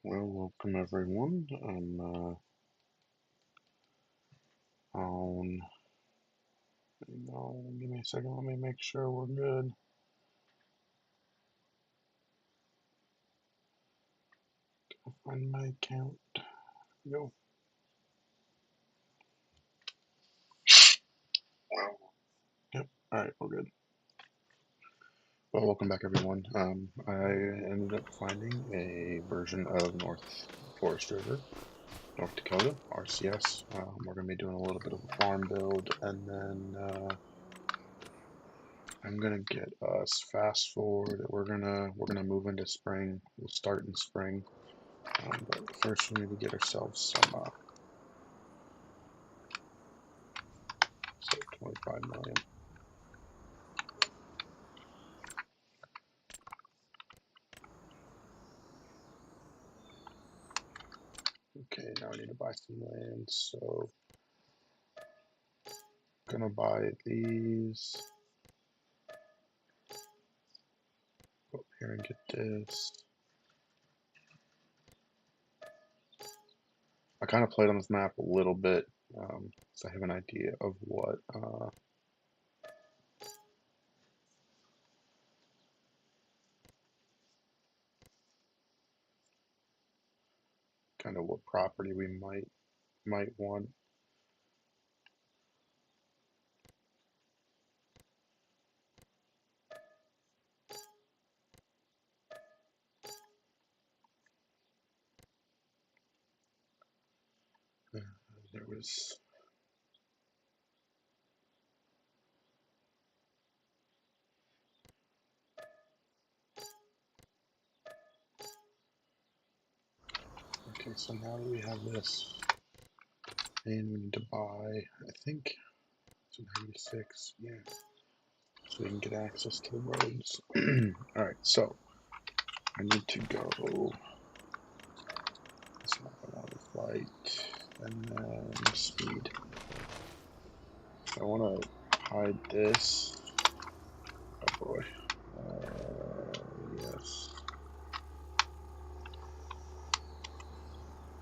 Well, welcome everyone. I'm on. No, give me a second. Let me make sure we're good. I'll find my account. Go. Yep. All right, we're good. Well, welcome back everyone. I ended up finding a version of Forrest River, North Dakota, RCS. We're gonna be doing a little bit of a farm build, and then I'm gonna get us fast forward. We're gonna move into spring. We'll start in spring. But first we need to get ourselves some, so 25 million. Okay, now I need to buy some land, so I'm gonna buy these. Go up here and get this. I kind of played on this map a little bit, so I have an idea of what, kind of what property we might want. There was. Okay, so now that we have this, and we need to buy, I think it's 96, yeah, so we can get access to the roads. Alright, so I need to go. That's not what I want, flight, and then speed. I want to hide this. Oh boy. Yes.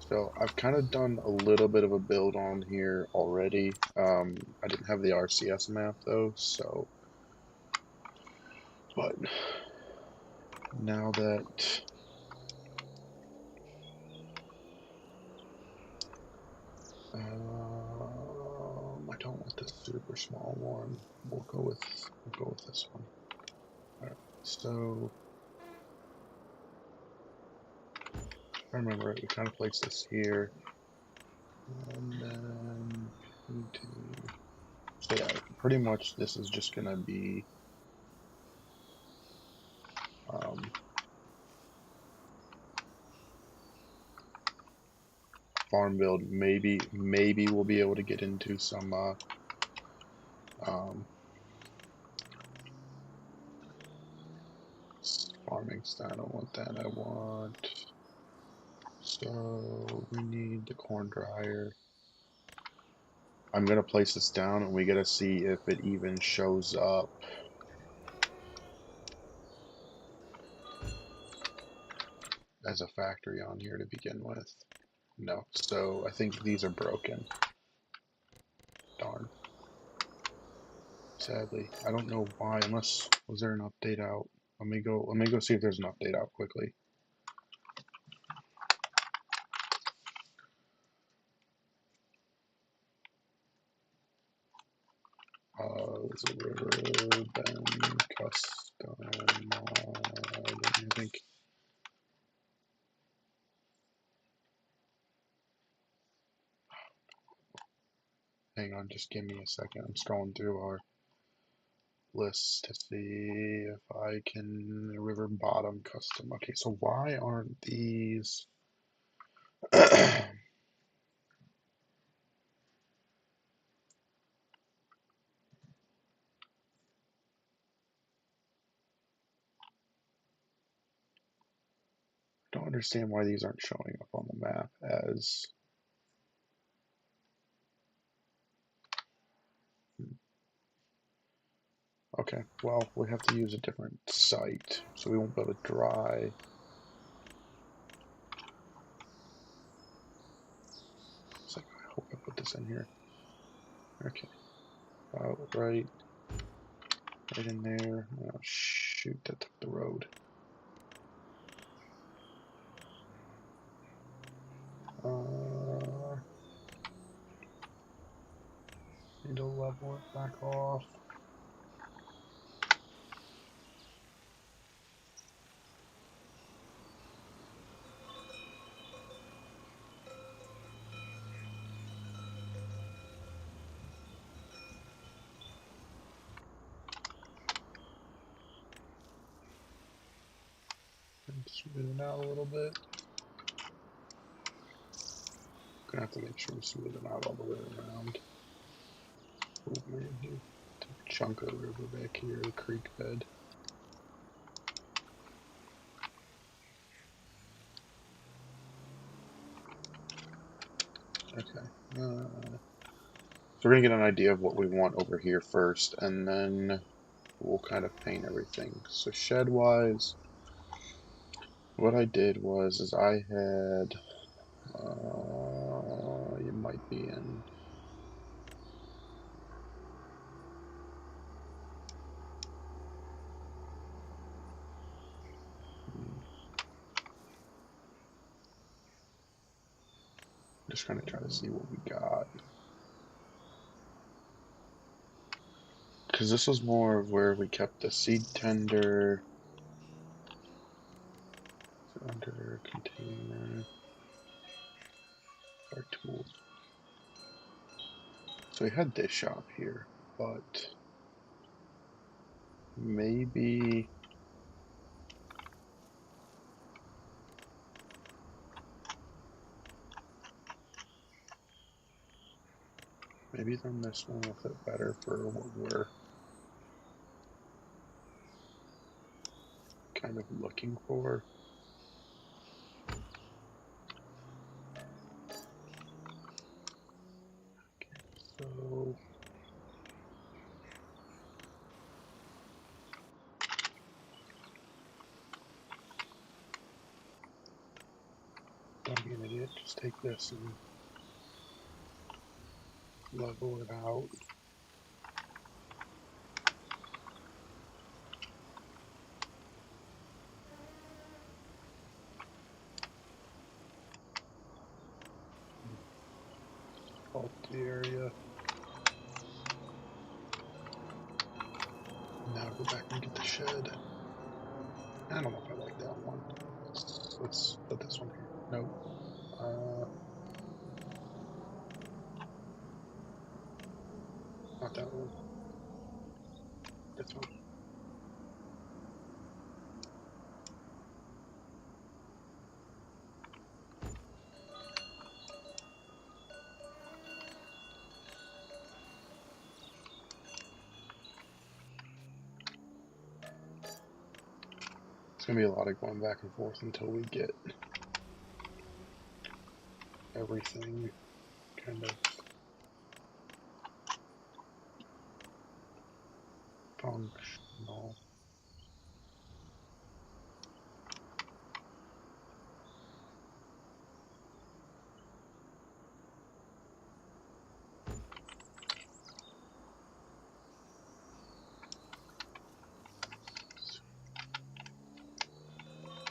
So I've kind of done a little bit of a build on here already. I didn't have the RCS map though, so. But now that I don't want this super small one. We'll go with this one. All right. So if I remember right, we kind of placed this here, and then painting. So yeah, pretty much this is just gonna be farm build. Maybe we'll be able to get into some farming style. I don't want that. I want. So we need the corn dryer. I'm gonna place this down, and we gotta see if it even shows up. As a factory on here to begin with. No, so I think these are broken. Darn. Sadly, I don't know why. Unless was there an update out? Let me go see if there's an update out quickly. Is it River Bend Custom Mod? I think. Hang on, just give me a second. I'm scrolling through our list to see if I can River Bottom Custom. Okay, so why aren't these? Don't understand why these aren't showing up on the map as. Okay, well, we have to use a different site, so we won't be able to dry. this in here. Okay. Right in there. Oh shoot, that took the road. Need to level it back off. And smooth it out a little bit. Gonna have to make sure we smooth it out all the way around. Oh man, here. Took a chunk of the river back here, the creek bed. Okay. So we're gonna get an idea of what we want over here first, and then we'll kind of paint everything. So shed wise, what I did was I had you might be in just gonna try to see what we got, because this was more of where we kept the seed tender under container our tools. So we had this shop here, but maybe then this one will fit better for what we're kind of looking for. So don't be an idiot, just take this and level it out. Salt the area. Now go back and get the shed. I don't know if I like that one. Let's put this one here. Nope. Not that one. This one. It's gonna be a lot of going back and forth until we get everything kind of functional.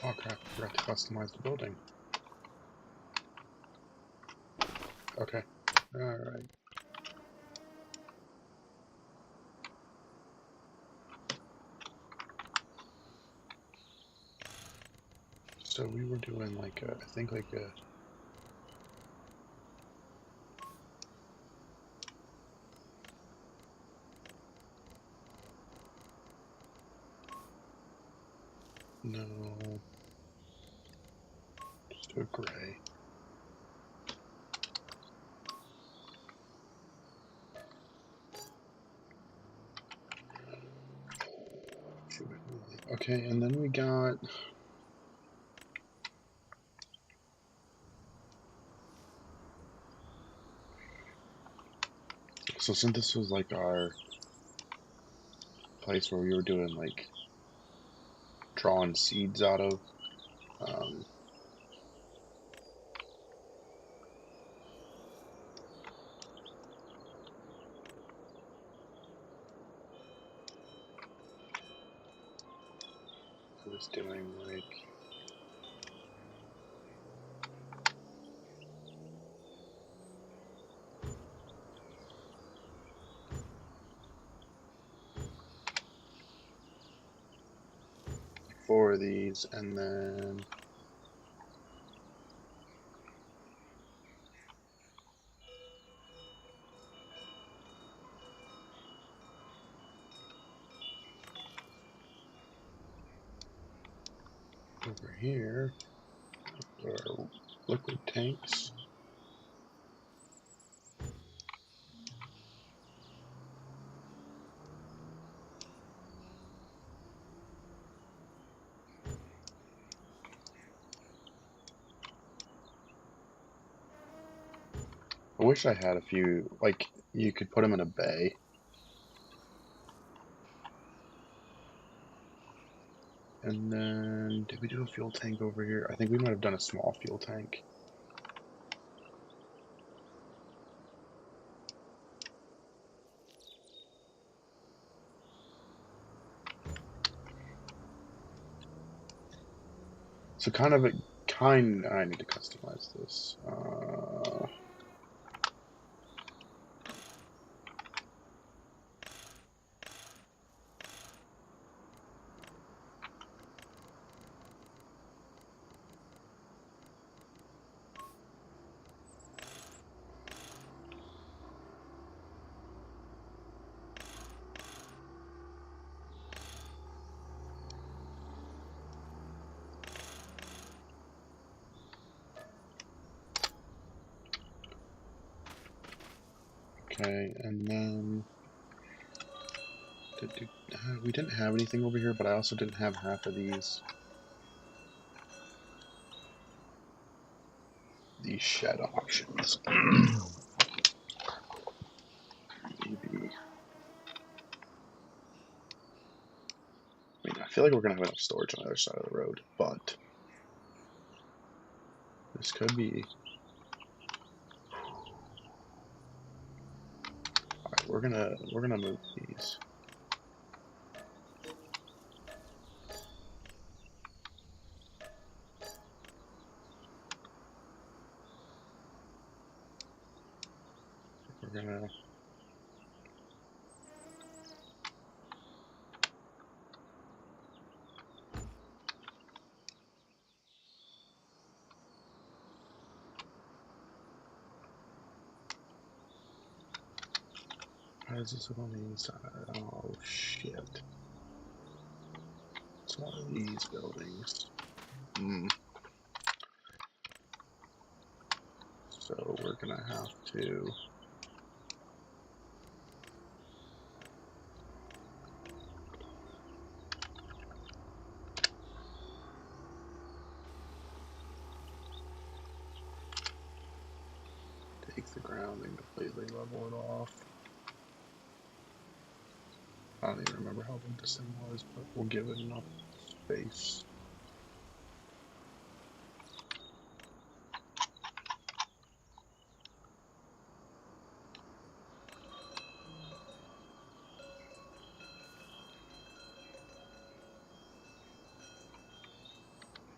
Oh crap, I forgot to customize the building. Okay. Alright. So we were doing like a, I think like a, no, just a gray. Okay, and then we got, so since this was like our place where we were doing like drawing seeds out of, I was doing like four of these, and then over here are liquid tanks. I wish I had a few, like, you could put them in a bay. And then, did we do a fuel tank over here? I think we might have done a small fuel tank. So I need to customize this. Okay, and then we didn't have anything over here, but I also didn't have half of these shed options. Maybe. I mean, I feel like we're gonna have enough storage on the other side of the road, but this could be. All right, we're gonna move these. We're gonna. How does this look on the inside? Oh shit! It's one of these buildings. So we're gonna have to. Take the ground and completely level it off. I don't even remember how big this thing was, but we'll give it enough space.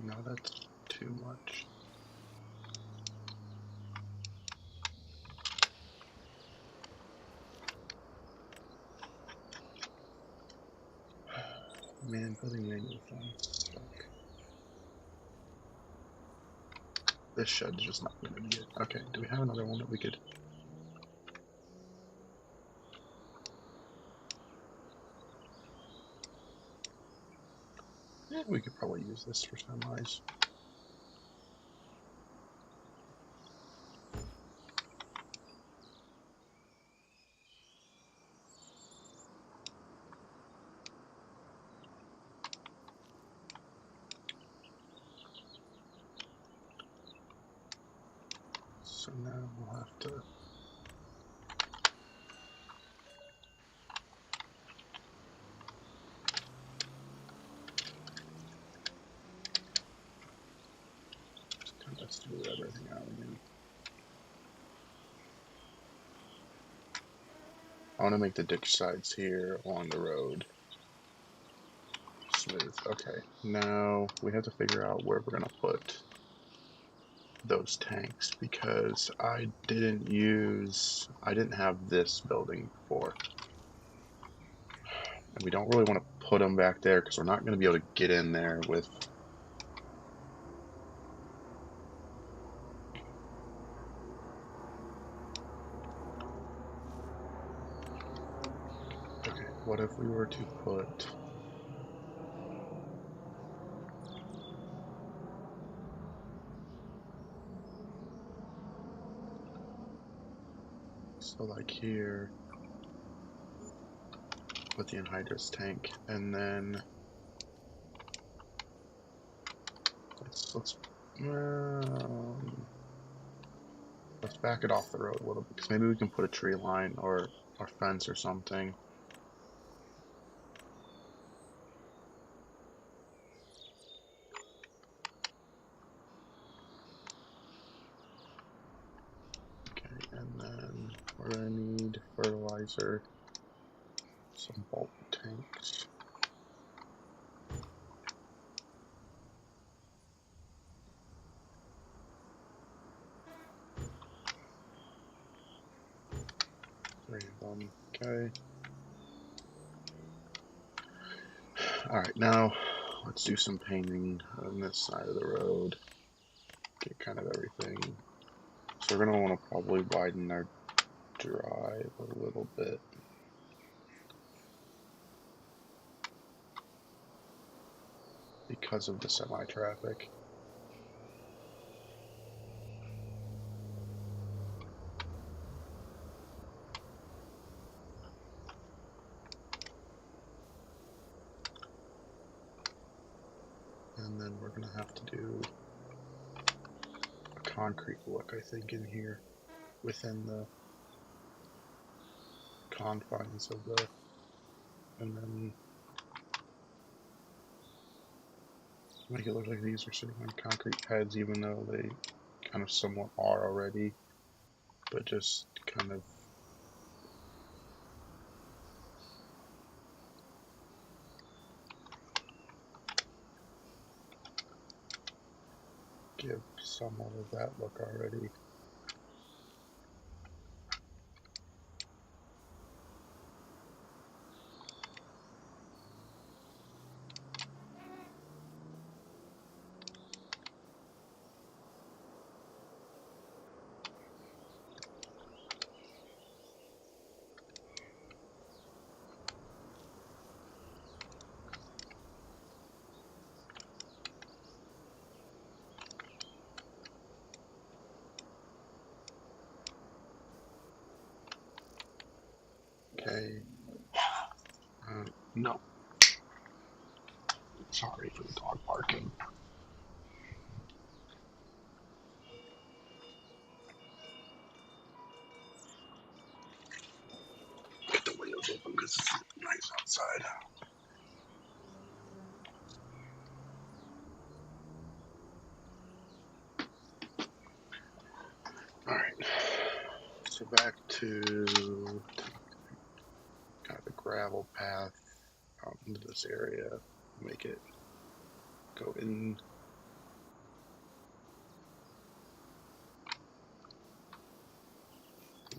No, that's too much. Man, building manual phones stuck. This shed's just not gonna be it. Okay, do we have another one that we could? Yeah, we could probably use this for semis. So now we'll have to. Kind of smooth everything out again. I want to make the ditch sides here along the road Smooth. Okay, now we have to figure out where we're gonna put those tanks because I didn't have this building before. And we don't really want to put them back there because we're not going to be able to get in there with... Okay, what if we were to put... So like here, put the anhydrous tank, and then let's back it off the road a little bit because maybe we can put a tree line or fence or something. Okay, and then we're gonna need fertilizer, some bulk tanks. Three of them. Okay. Alright, now let's do some painting on this side of the road. Get kind of everything. So we're going to want to probably widen our drive a little bit. Because of the semi-traffic. And then we're going to have to do a concrete look, I think, in here. Within the confines of the... And then make it look like these are sitting on concrete pads, even though they kind of somewhat are already. But just kind of... give somewhat of that look already. Okay. No. Sorry for the dog barking. Get the windows open because it's nice outside. Alright. So back to kind of a gravel path out into this area. Make it go in.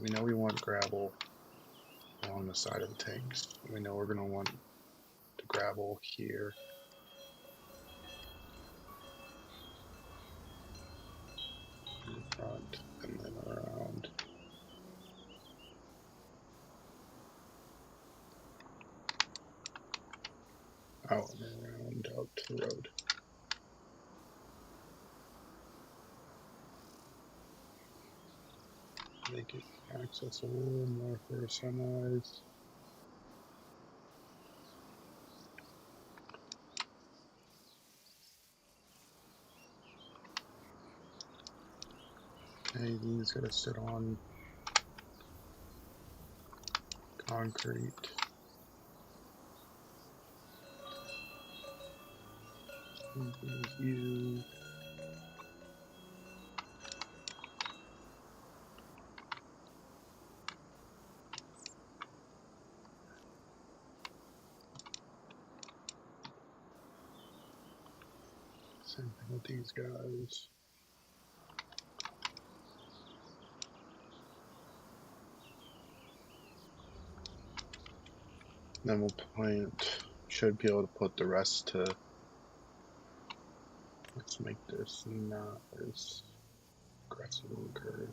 We know we want gravel along the side of the tanks. We know we're going to want the gravel here. In the front and then around. Out and around out to the road. Make it accessible more for semis. Okay, these gotta sit on concrete. You. Same thing with these guys. Then we'll plant, should be able to put the rest to, let's make this not as aggressive of a curve.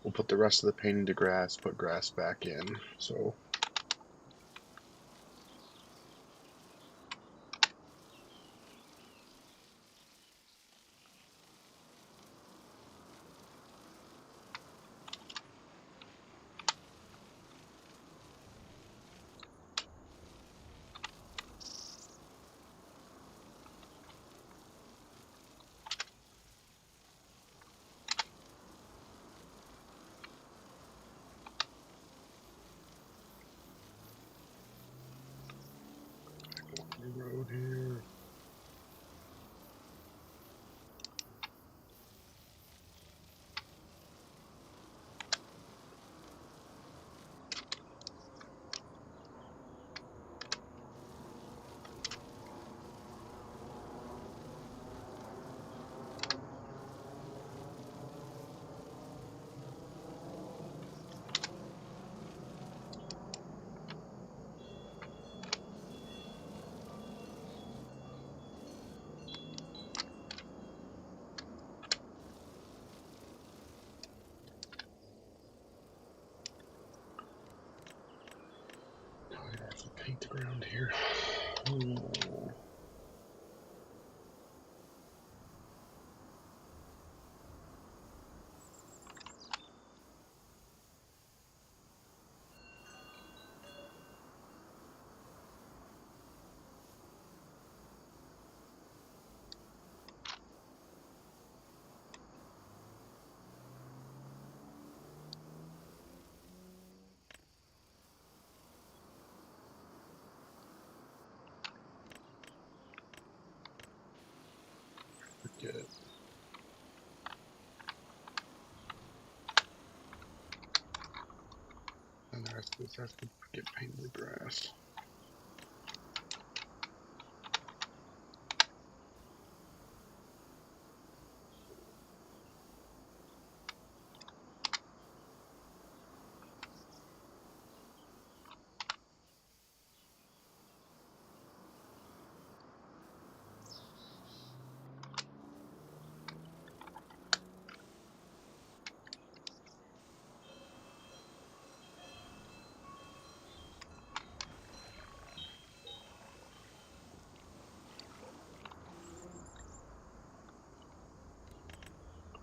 We'll put the rest of the painting to grass, put grass back in. So road here. Oh, I have to paint the ground here. Oh. Forget. And the rest of this has to get painted with grass.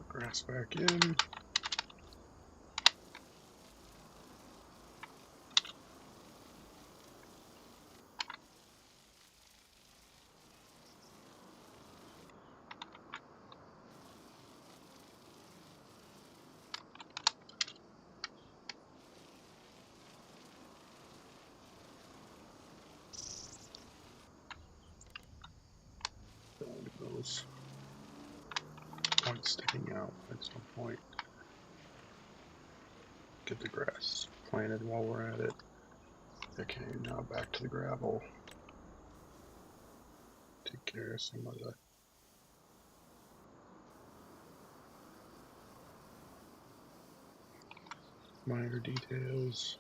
Put grass back in. Those points sticking out at some point. Get the grass planted while we're at it. Okay, now back to the gravel. Take care of some of the minor details.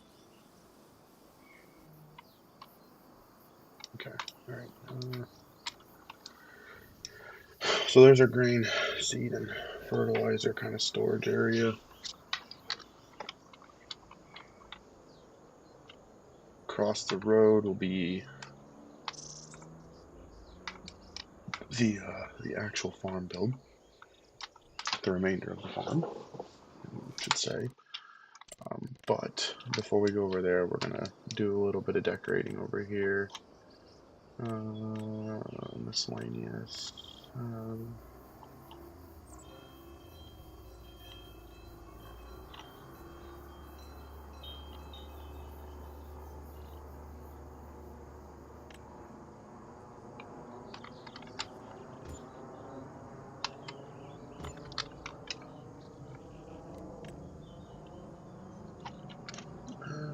Okay, alright. So there's our grain, seed, and fertilizer kind of storage area. Across the road will be the actual farm build, the remainder of the farm, I should say. But before we go over there, we're gonna do a little bit of decorating over here. Miscellaneous. I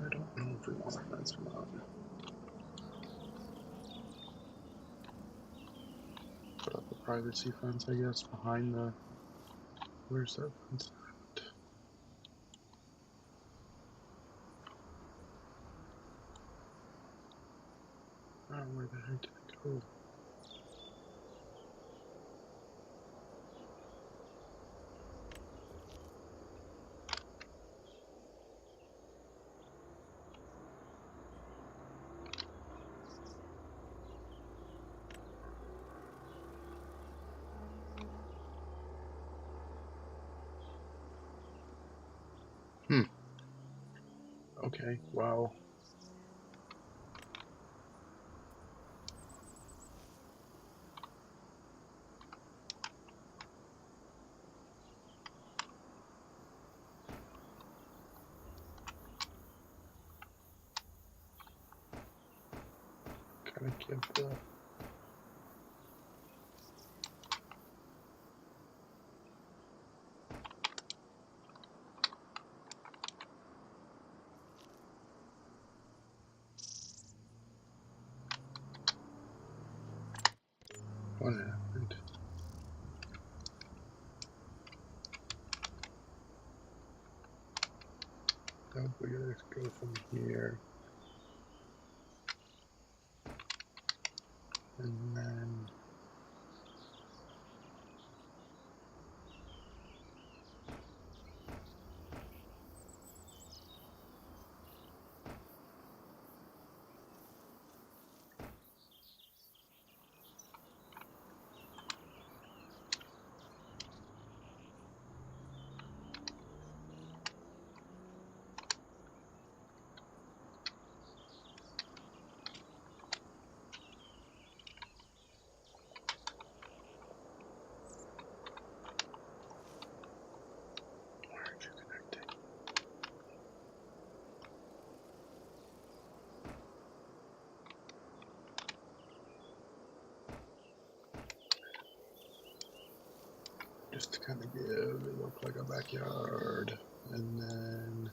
don't know if we want a fence or not. privacy fence, I guess, behind the... Where's that fence at? Oh, where the heck did it go? Okay, wow. Gotta give the... What happened? Oh, we gotta go from here. And then... Why aren't you connecting? Just to kind of give it look like a backyard. And then...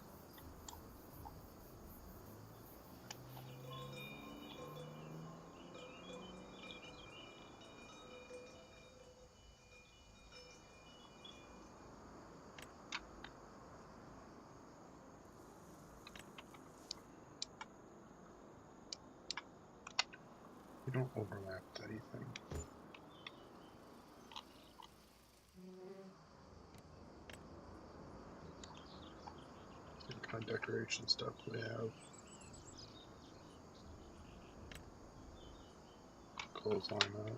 You don't overlap anything. What kind of decoration stuff we have? Clothesline up.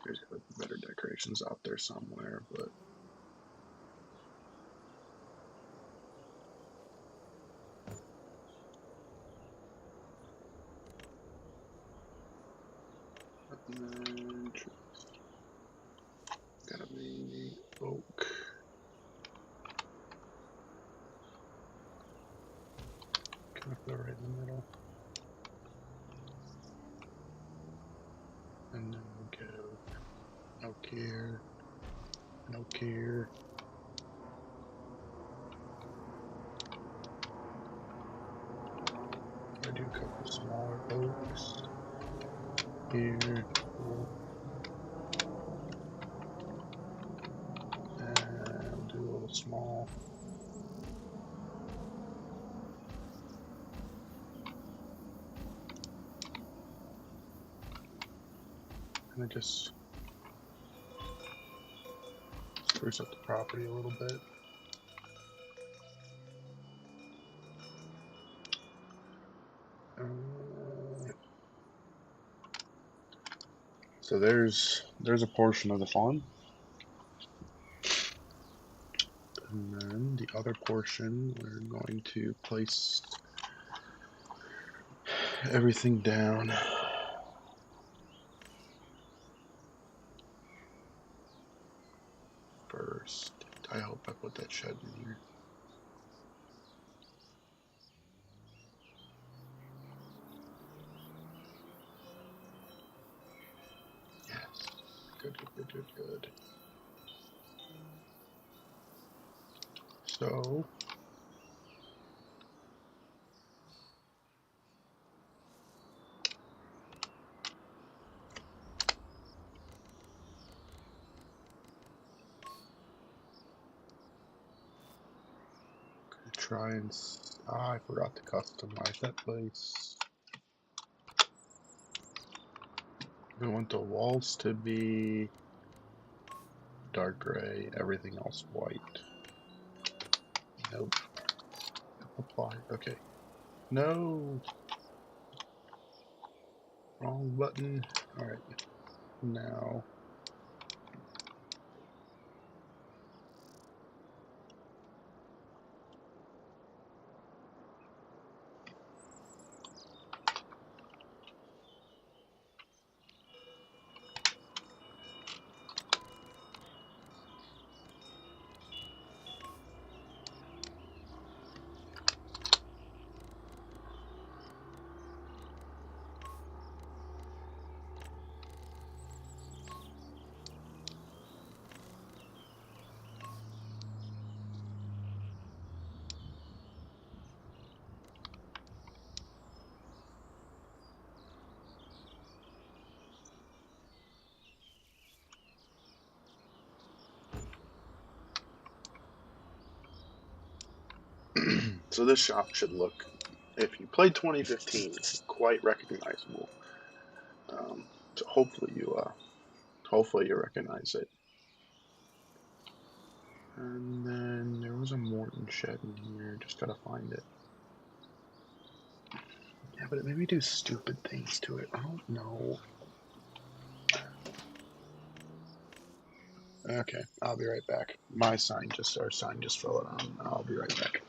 There's better decorations out there somewhere, but gotta be oak. Kind of go right in the middle, and then we'll go oak here, and oak here. I do a couple smaller oaks here, and we'll do a little small. And I just spruce up the property a little bit. So there's a portion of the farm, and then the other portion we're going to place everything down. First, I hope I put that shed in here. Good, good, good, good, good. So try and I forgot to customize that place. We want the walls to be dark gray, everything else white. Nope. Apply. Okay. No. Wrong button. Alright. Now. So this shop should look, if you played 2015, quite recognizable. So hopefully you recognize it. And then there was a Morton shed in here. Just gotta find it. Yeah, but it made me do stupid things to it. I don't know. Okay, I'll be right back. Our sign just fell on. I'll be right back.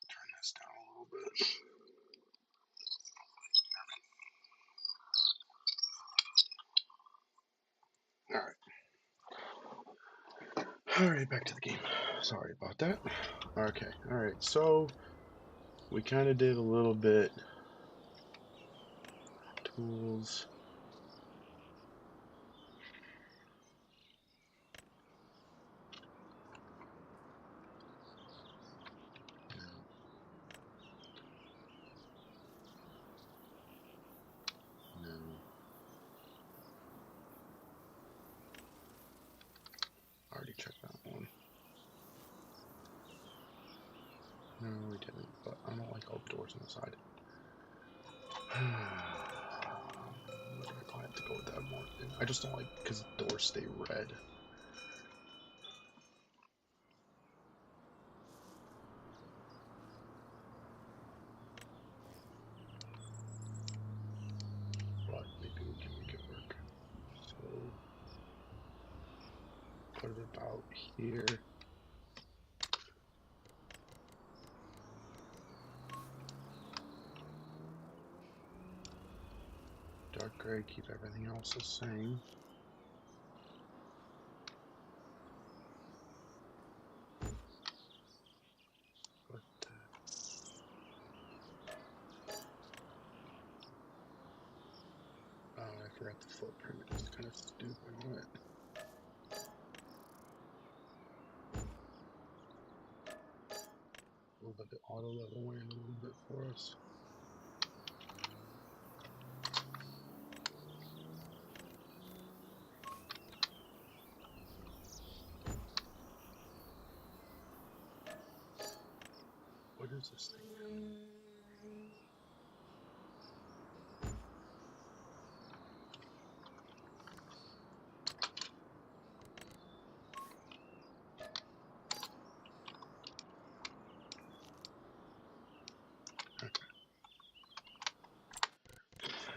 Turn this down a little bit. Alright, back to the game. Sorry about that. Okay, alright, so we kind of did a little bit. Tools. No. I already checked that one. No, we didn't, but I don't like all the doors on the side. What do I probably have to go with that more? I just don't like because the doors stay red. But maybe we can make it work. So put it about here. dark gray, keep everything else the same. But, oh, I forgot the footprint. It's kind of stupid, isn't it? We'll let the auto level in a little bit for us. What is this thing?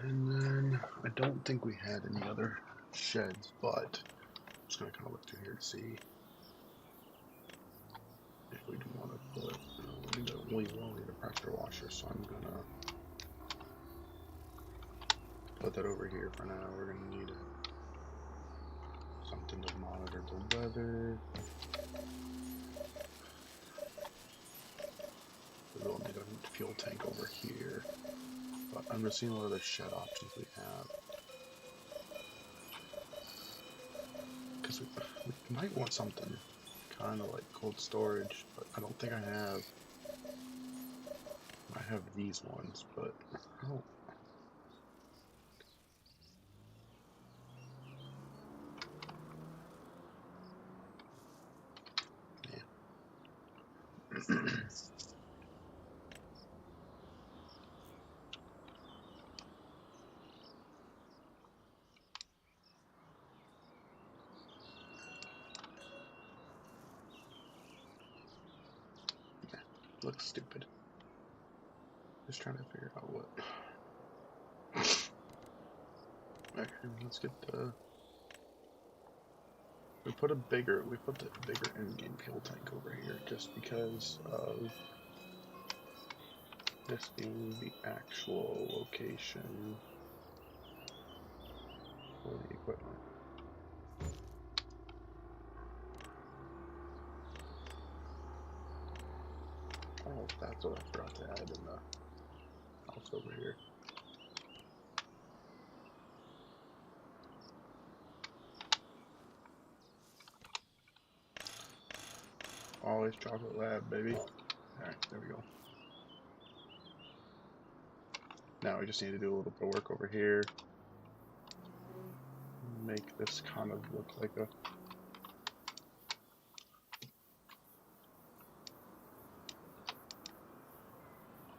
And then I don't think we had any other sheds, but I'm just gonna kind of look through here to see if we do want to put. We will need a pressure washer, so I'm gonna put that over here for now. We're gonna need something to monitor the weather. We will need a fuel tank over here. But I'm just seeing what other shed options we have. Because we might want something kind of like cold storage, but I don't think I have. I have these ones, but I don't. Yeah. Looks stupid. Just trying to figure out what. Okay, let's get the. We put the bigger in-game fuel tank over here just because of this being the actual location for the equipment. Oh, that's what I forgot to add in the house over here. Always chocolate lab, baby. Alright, there we go. Now we just need to do a little bit of work over here. Make this kind of look like a...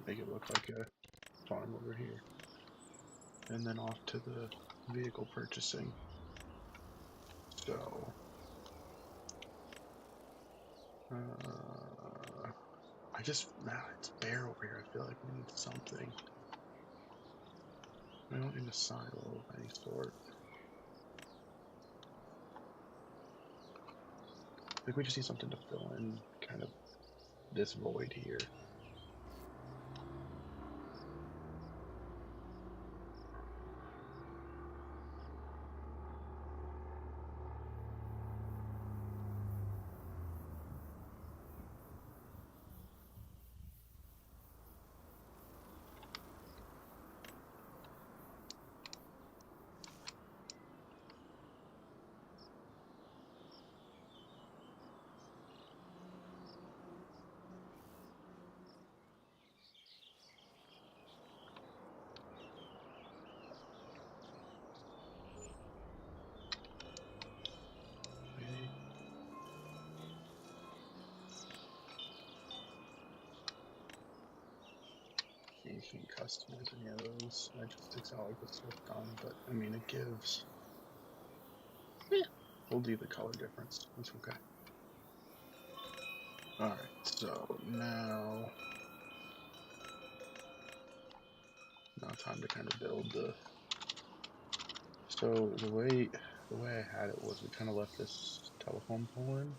Make it look like a farm over here. And then off to the vehicle purchasing. So... it's bare over here. I feel like we need something. We don't need a silo of any sort. I think we just need something to fill in kind of this void here. You can customize any of those. I just fix out like the Swift gun, but I mean it gives. Yeah, we'll leave the color difference. That's okay. Alright, so now time to kind of build the. So the way I had it was we kind of left this telephone pole in.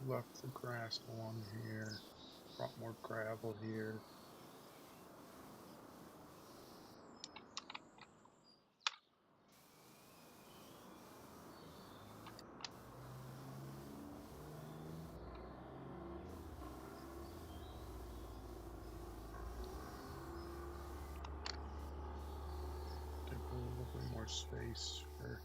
left the grass along here, brought more gravel here. Give a little bit more space for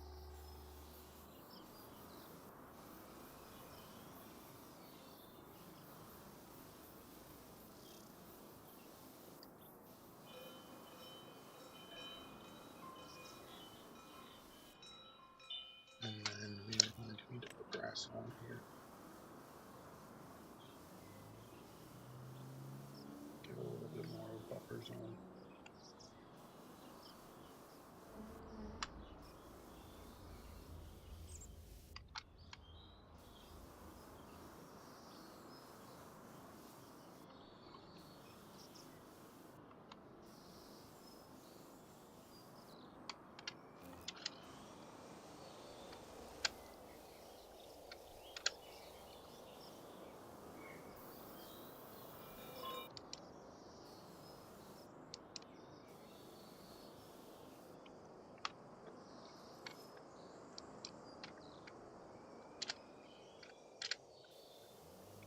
and then we are going to need to put grass along here. Give a little bit more of a buffer zone.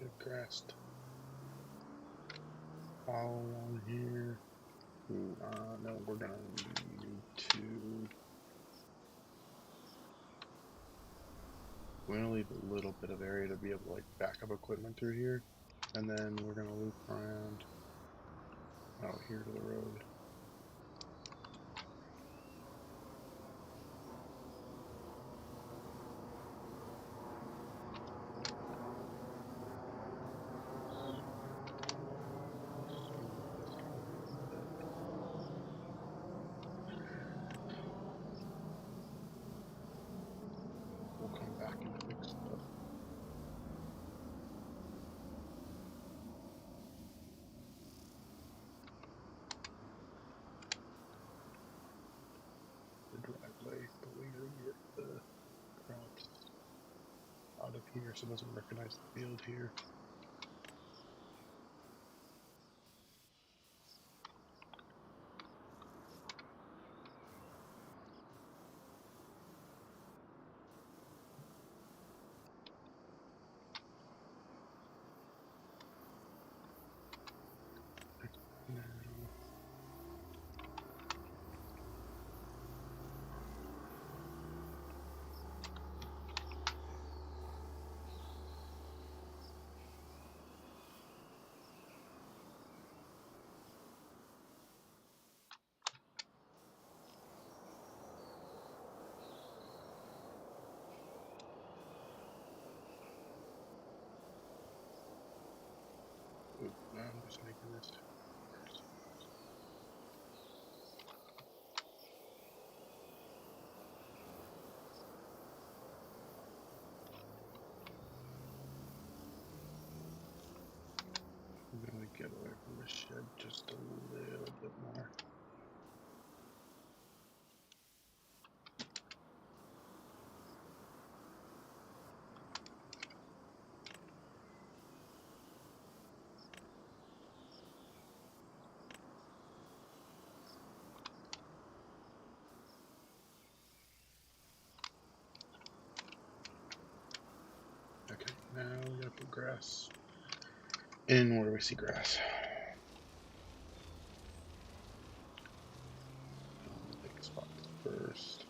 Give grass all along here. Ooh, no, we're gonna need to. We're gonna leave a little bit of area to be able to like back up equipment through here, and then we're gonna loop around out here to the road. We'll come back and fix the driveway, but we gotta get the crops out of here so it doesn't recognize the field here. Now, I'm just making this. I'm gonna get away from the shed just a little bit more. Okay, now we gotta put grass in where we see grass. Pick a spot first.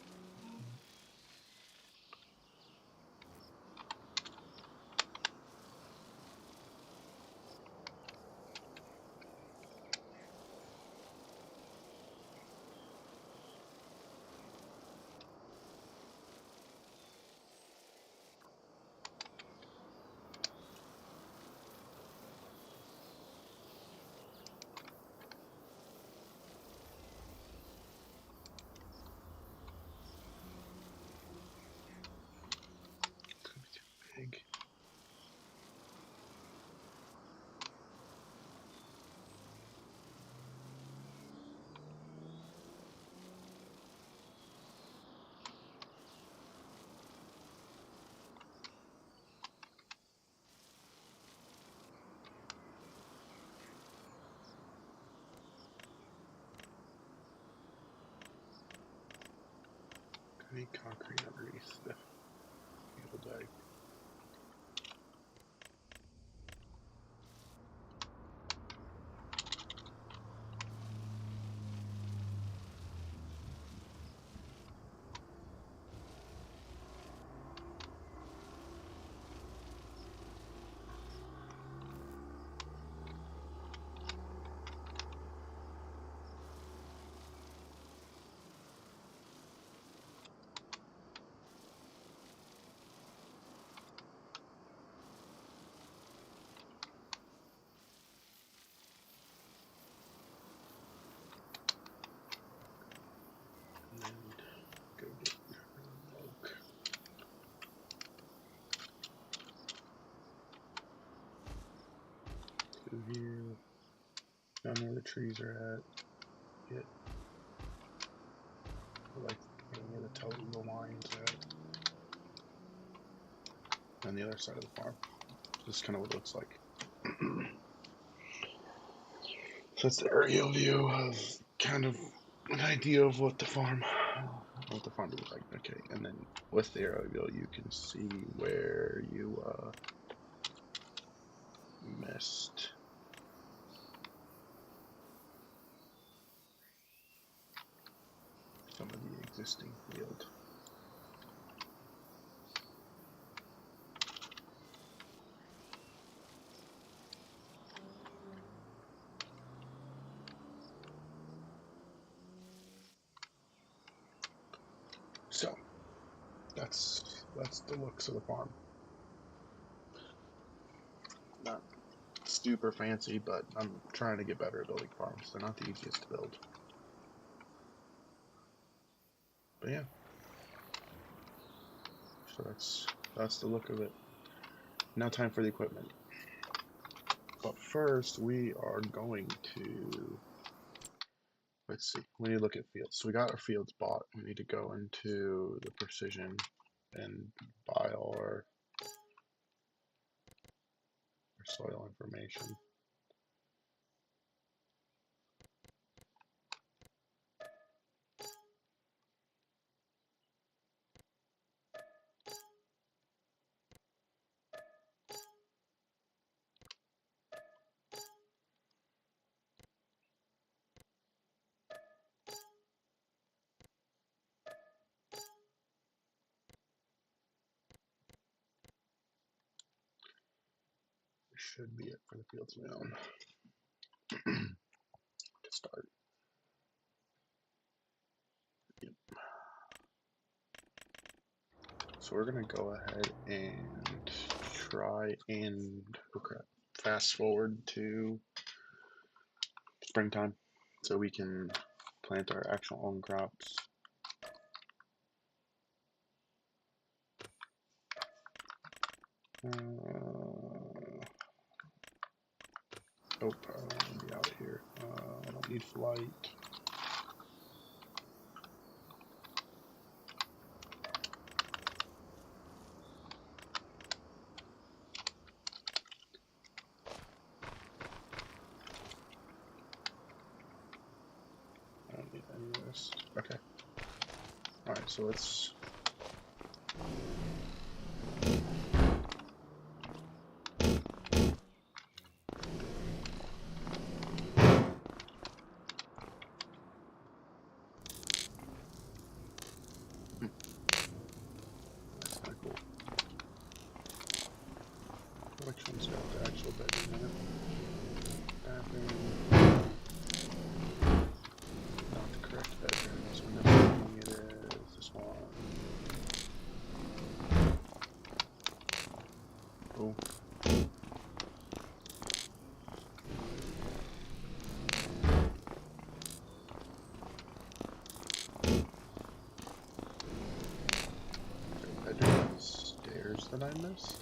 Any concrete underneath the field egg. And go get milk. Through here. Down where the trees are at. Get like where the television lines at. On the other side of the farm. This is kind of what it looks like. So that's the aerial view of kind of an idea of what the farm looks like. Okay, and then with the aerial view, you can see where you missed some of the existing field. So that's the looks of the farm. Not super fancy, but I'm trying to get better at building farms. They're not the easiest to build. But yeah. So that's the look of it. Now time for the equipment. But first we are going to, let's see, we need to look at fields. So we got our fields bought. We need to go into the precision and buy all our soil information. Should be it for the fields we own. To start. Yep. So we're gonna go ahead and try and fast forward to springtime so we can plant our actual own crops. Oh, I don't want to be out of here. I don't need flight. I don't need any of this. Okay. Alright, so let's... That's kind of cool. Which one's got the actual bedroom in it? Bathroom. Not the correct bedroom. So I'm assuming it is this one. Cool. Bedroom stairs that I missed?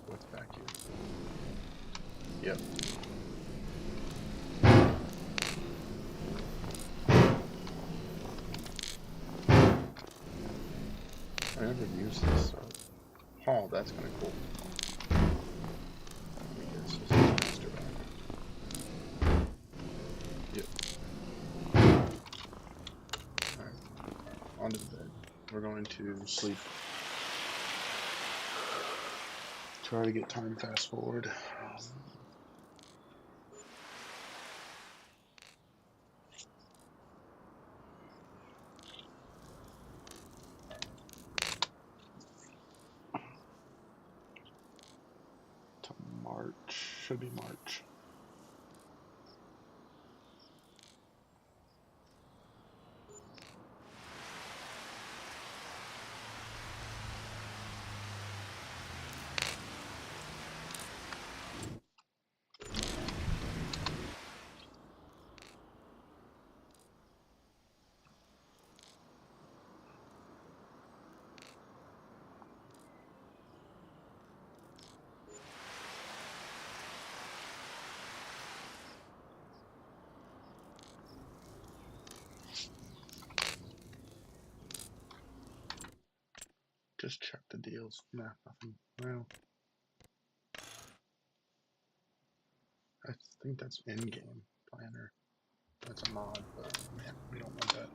What's back here? Yep. I never used this, so... Oh, that's kind of cool. Let me guess, this is master back. Yep. onto the bed. We're going to sleep. Try to get time fast forward. To March. Should be March. Just check the deals. Nah, nothing. Well, I think that's in-game planner. That's a mod, but man, we don't want that.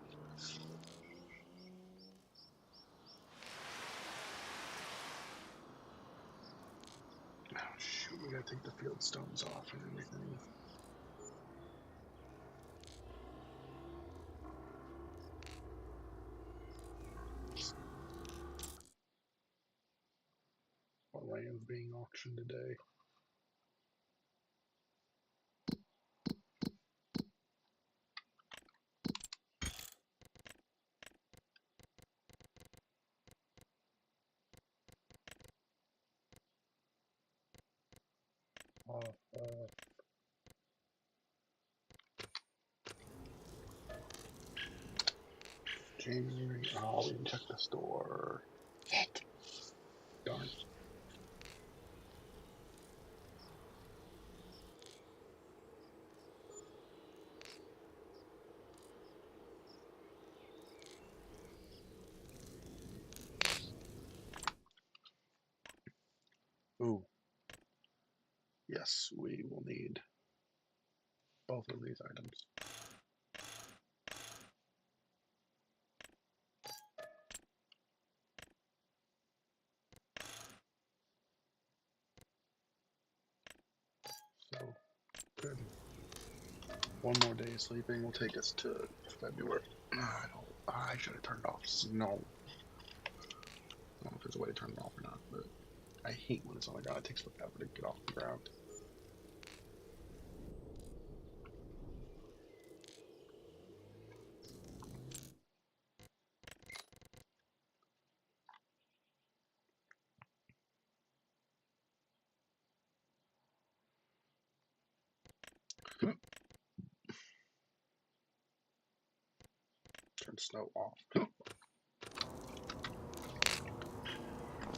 Oh shoot, we gotta take the field stones off and everything. What land's being auctioned today? January. Oh, we didn't check the store. Shit. Darn. Ooh. Yes, we will need both of these items. So, good. One more day of sleeping will take us to February. I should have turned off snow. I don't know if there's a way to turn it off or not, but I hate when it's on the ground. It takes forever to get off the ground. Turn snow off.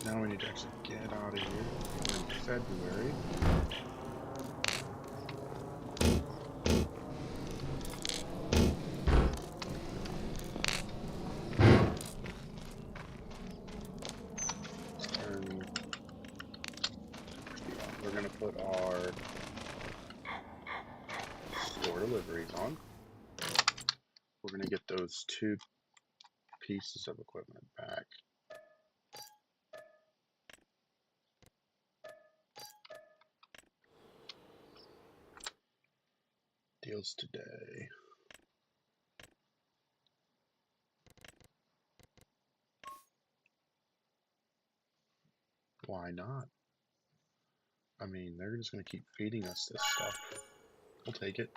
Now we need to actually get out of here. We're in February. We're going to put our store deliveries on. We're going to get those 2 pieces of equipment back. Deals today. Why not? I mean, they're just going to keep feeding us this stuff. We'll take it.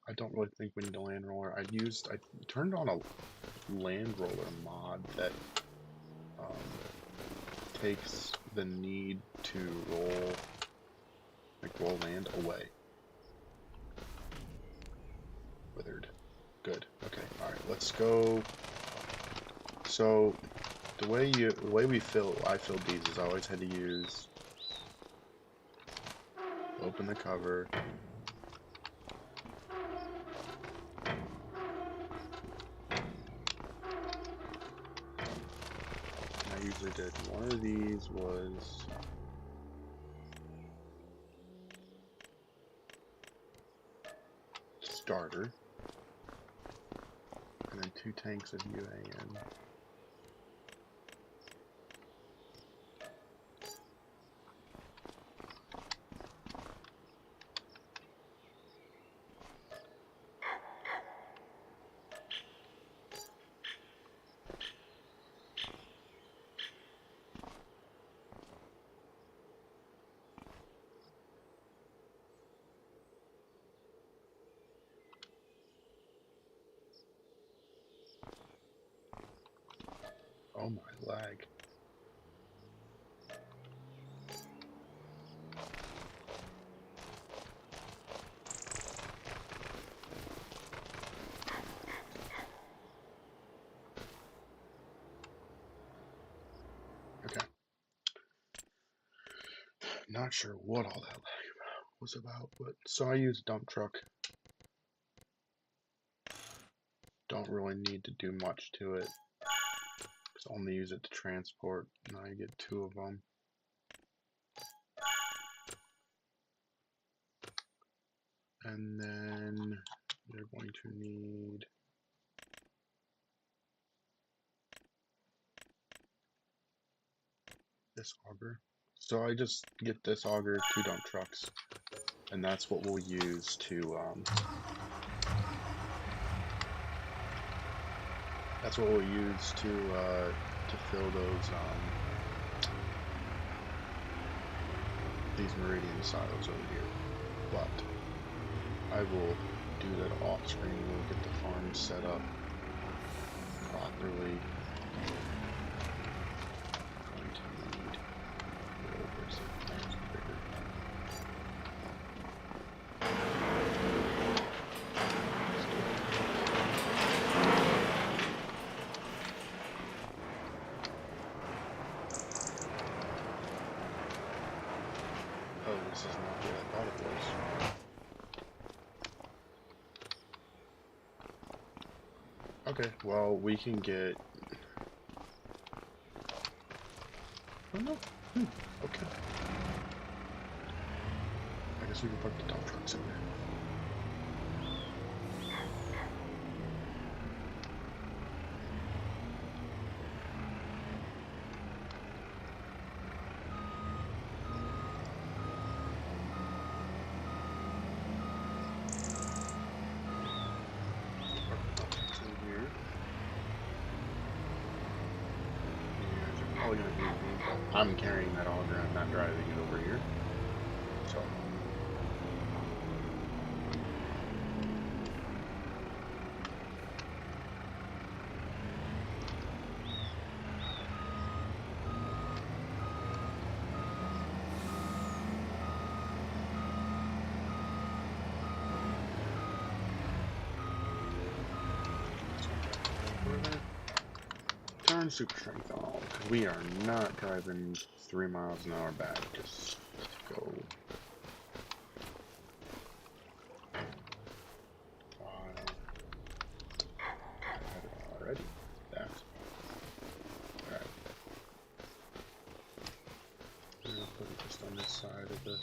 I don't really think we need a land roller. I turned on a land roller mod that takes the need to roll land away. Withered. Good. Okay. All right. Let's go. So the way I filled these is I always had to use open the cover. I usually did one of these was starter. And then 2 tanks of UAN. Oh my lag. Okay. Not sure what all that lag was about, but so I use a dump truck. Don't really need to do much to it. Just only use it to transport. Now I get 2 of them. And then you're going to need this auger. So I just get this auger, 2 dump trucks, and that's what we'll use to fill those these meridian silos over here. But I will do that off screen. We'll get the farm set up properly. I'm going to need where's the plants bigger. Oh, this is not what I thought it was. Okay, well, we can get... Oh no. Okay. I guess we can put the dump trucks in there. I'm carrying that auger, I'm not driving it over here. So. Turn super strength on. We are not driving 3 miles an hour back. Just go 5. Already. That's alright. I'm gonna put it just on this side of the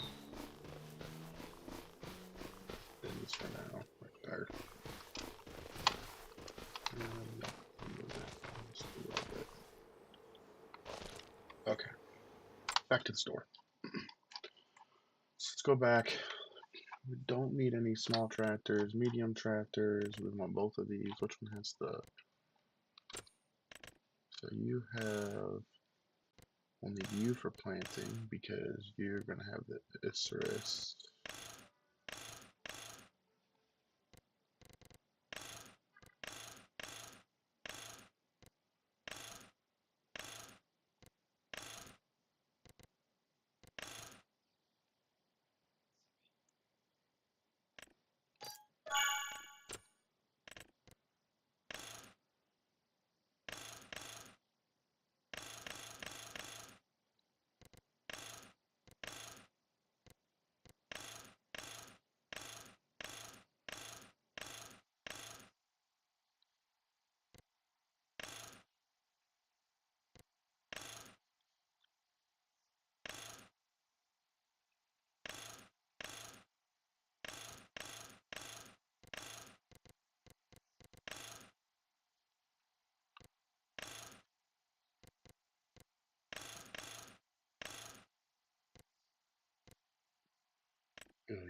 things for now. Right there. Okay. Back to the store. Let's go back. We don't need any small tractors, medium tractors. We want both of these. Which one has the... So you have only you for planting because you're going to have the RCS.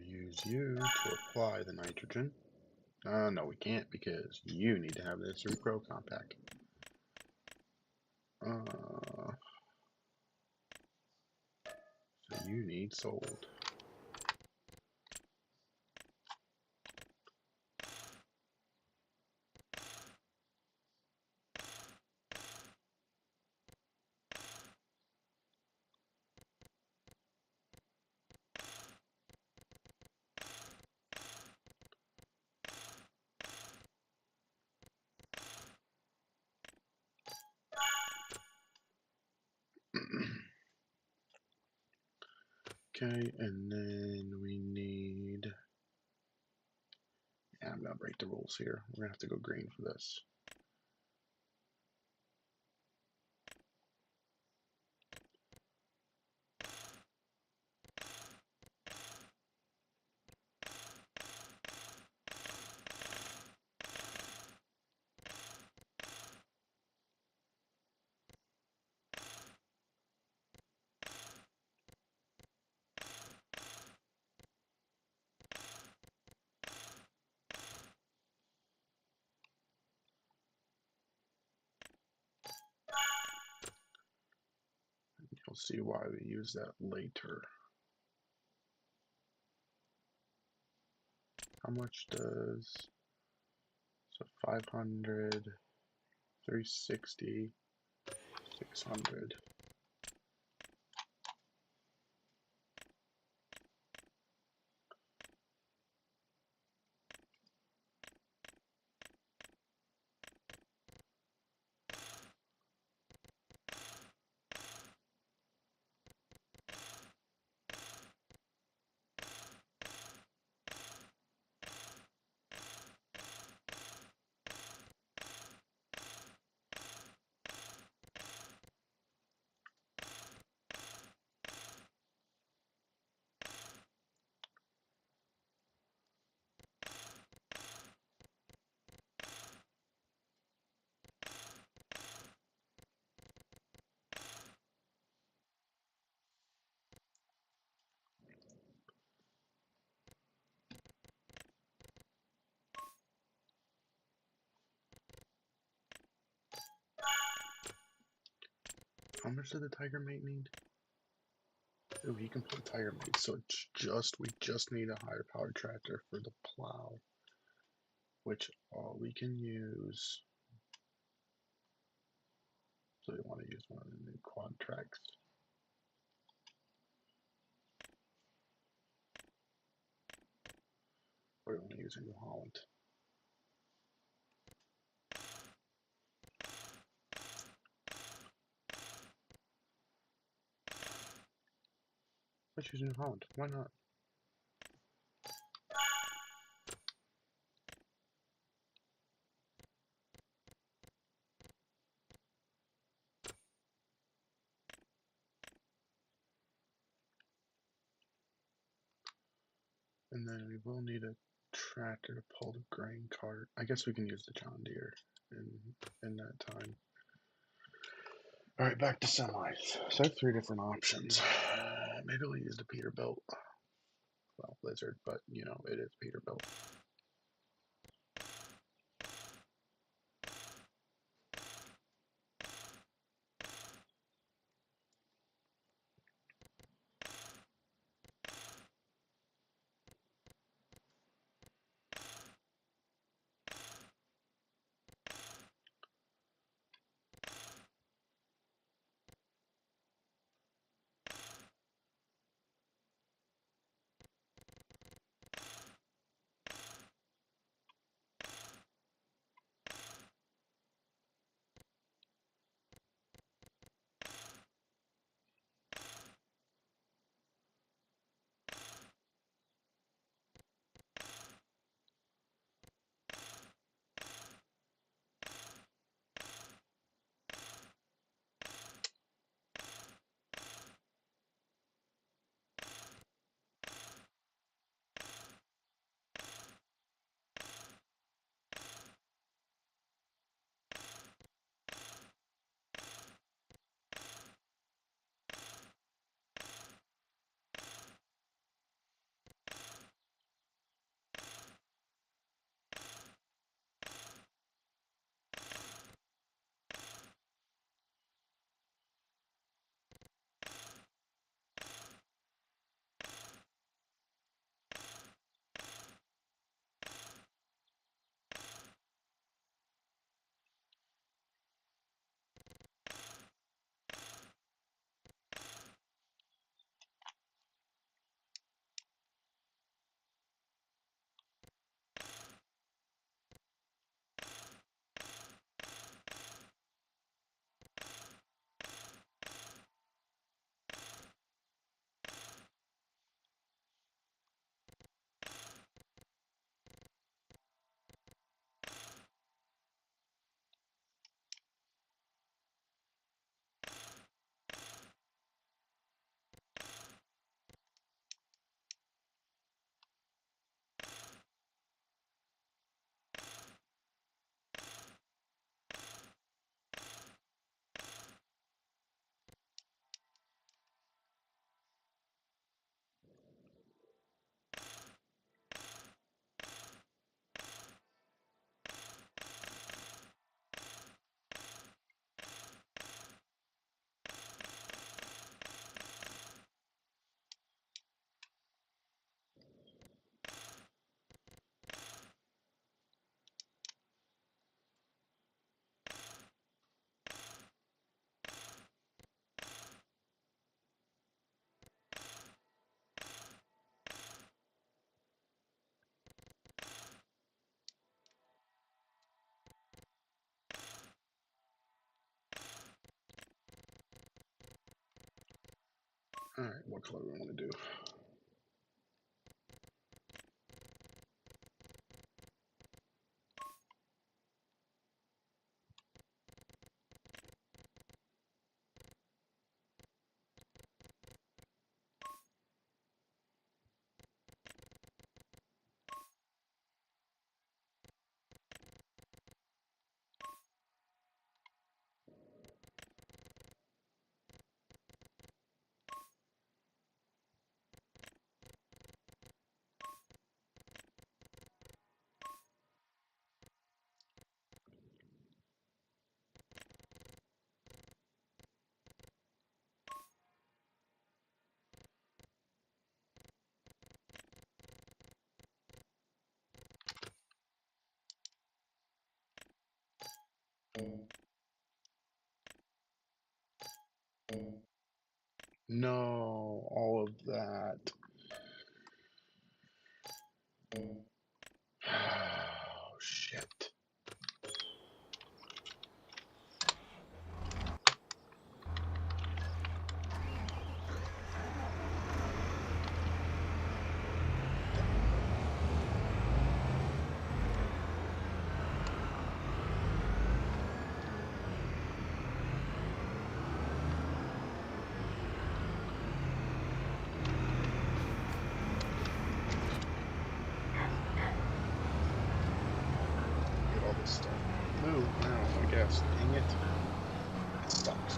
to use you to apply the nitrogen. No, we can't because you need to have this repro compact. So you need sold. Okay, and then we need. Yeah, I'm gonna break the rules here. We're gonna have to go green for this. You'll see why we use that later. How much does, so 500, 360, 600. How much did the tiger mate need? Oh, he can put tiger mate, so it's we just need a higher powered tractor for the plow, which all we can use. So we want to use one of the new quad tracks. Or we want to use a New Holland. Let's use New Holland. Why not? And then we will need a tractor to pull the grain cart. I guess we can use the John Deere in that time. All right, back to semis. So I have 3 different options. Maybe we'll use the Peterbilt. Well, Lizard, but you know, it is Peterbilt. Alright, what color do we want to do? No, all of that. Oh, shit. Get all this stuff. Move now, I guess. Dang it. It stops.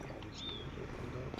Get all these doors opened up.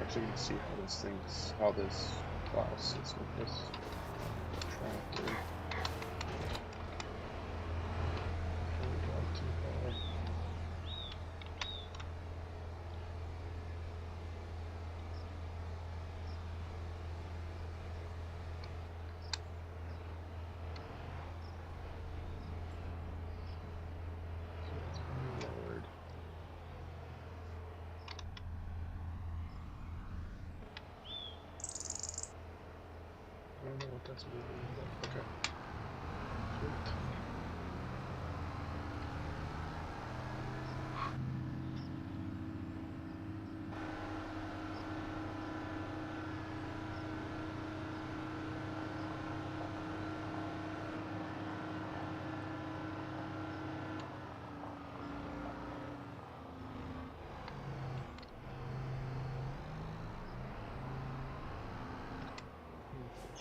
actually going to see how this plow sits with this tractor. Before we drive too far. So it's going to be lowered. I don't know what that's moving, but okay. Sweet.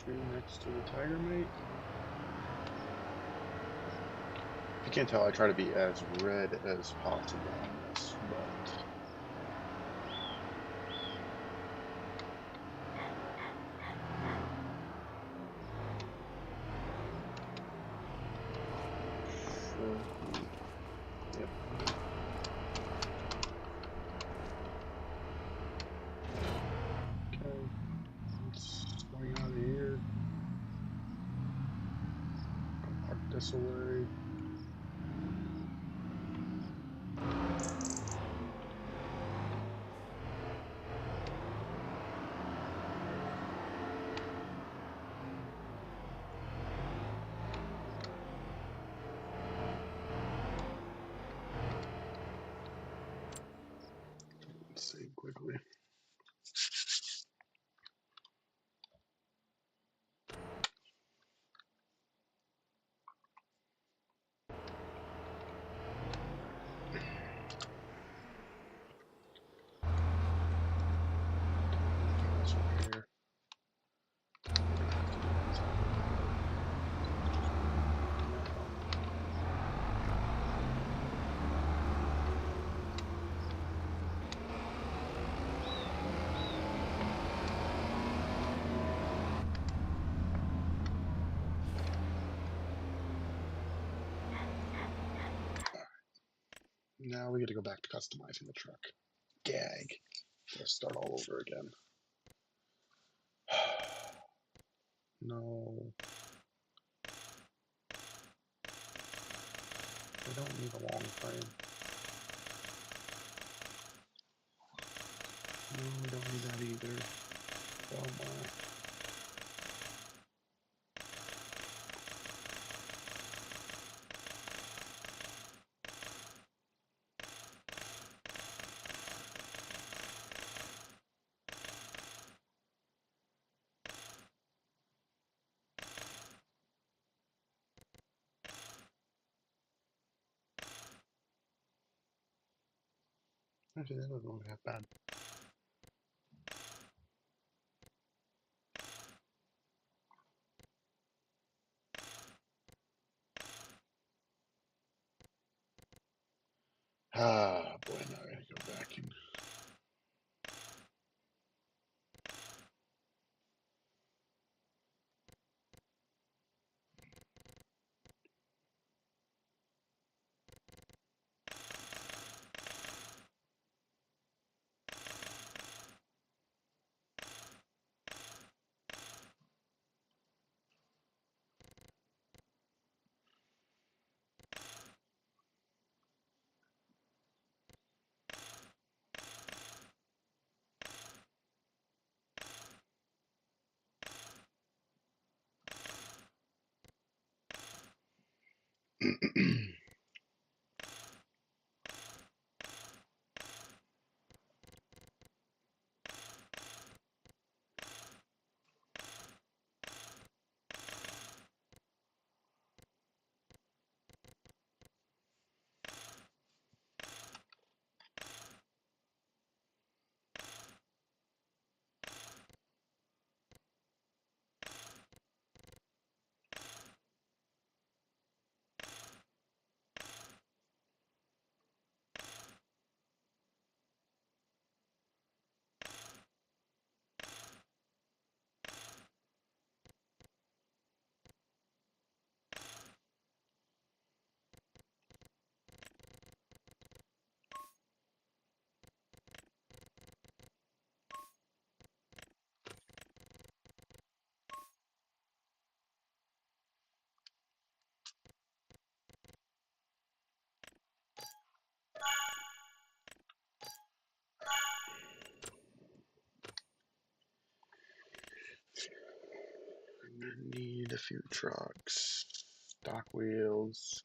Tree next to the tiger mate. If you can't tell, I try to be as red as possible on this, but yep. Okay, let's swing out of here. I'll park this away. Let's save quickly. This one here. Now we get to go back to customizing the truck. Gag. Let's start all over again. No. I don't need a long frame. No, we don't need that either. Oh my. Actually, that doesn't look that bad. Ah, boy, now I gotta go back and Need a few trucks, stock wheels.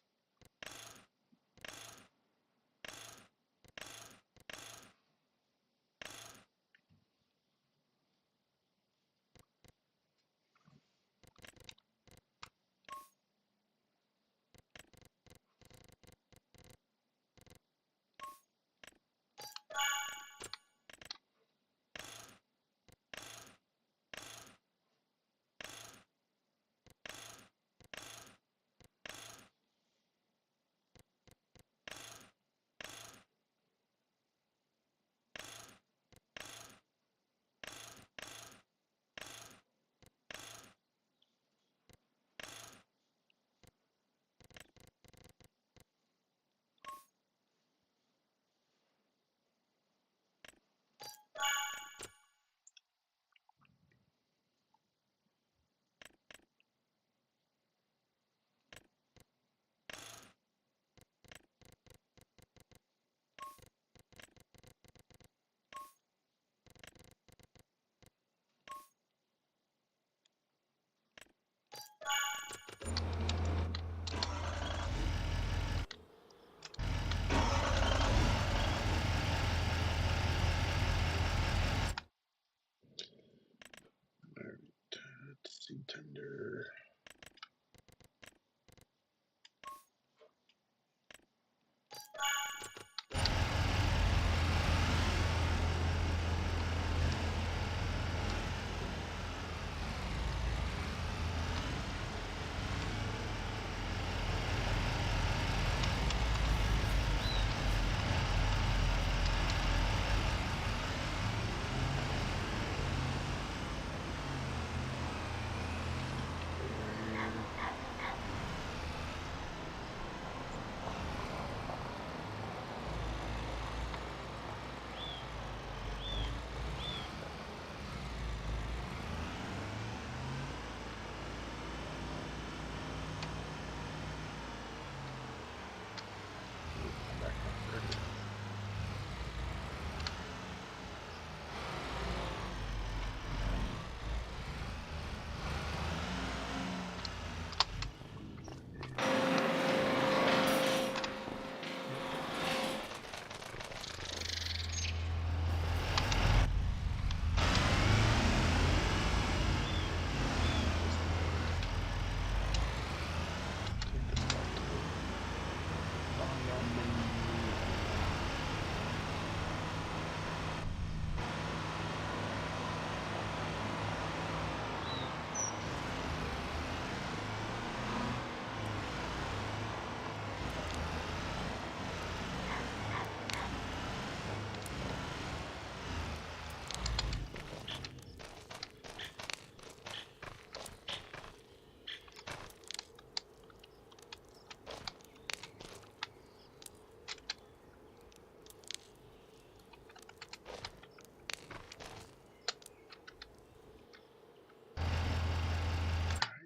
Let's see, tender.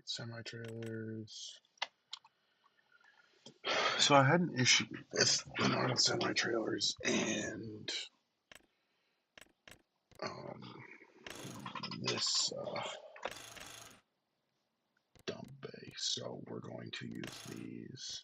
Semi-trailers. So I had an issue with the North semi-trailers and um, this dump bay. So we're going to use these.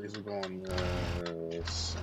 these will go on the semis.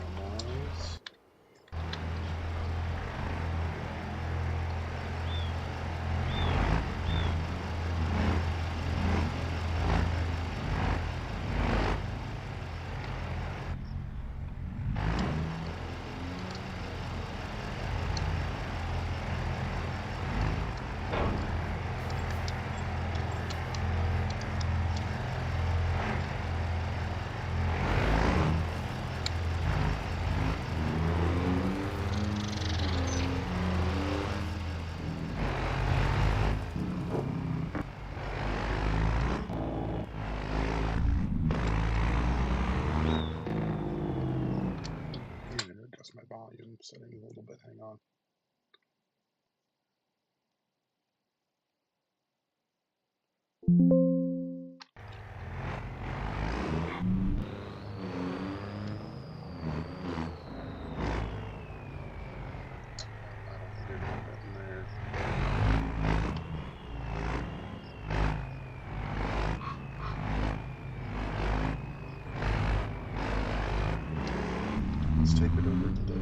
My volume setting a little bit. Hang on. Let's take it over to the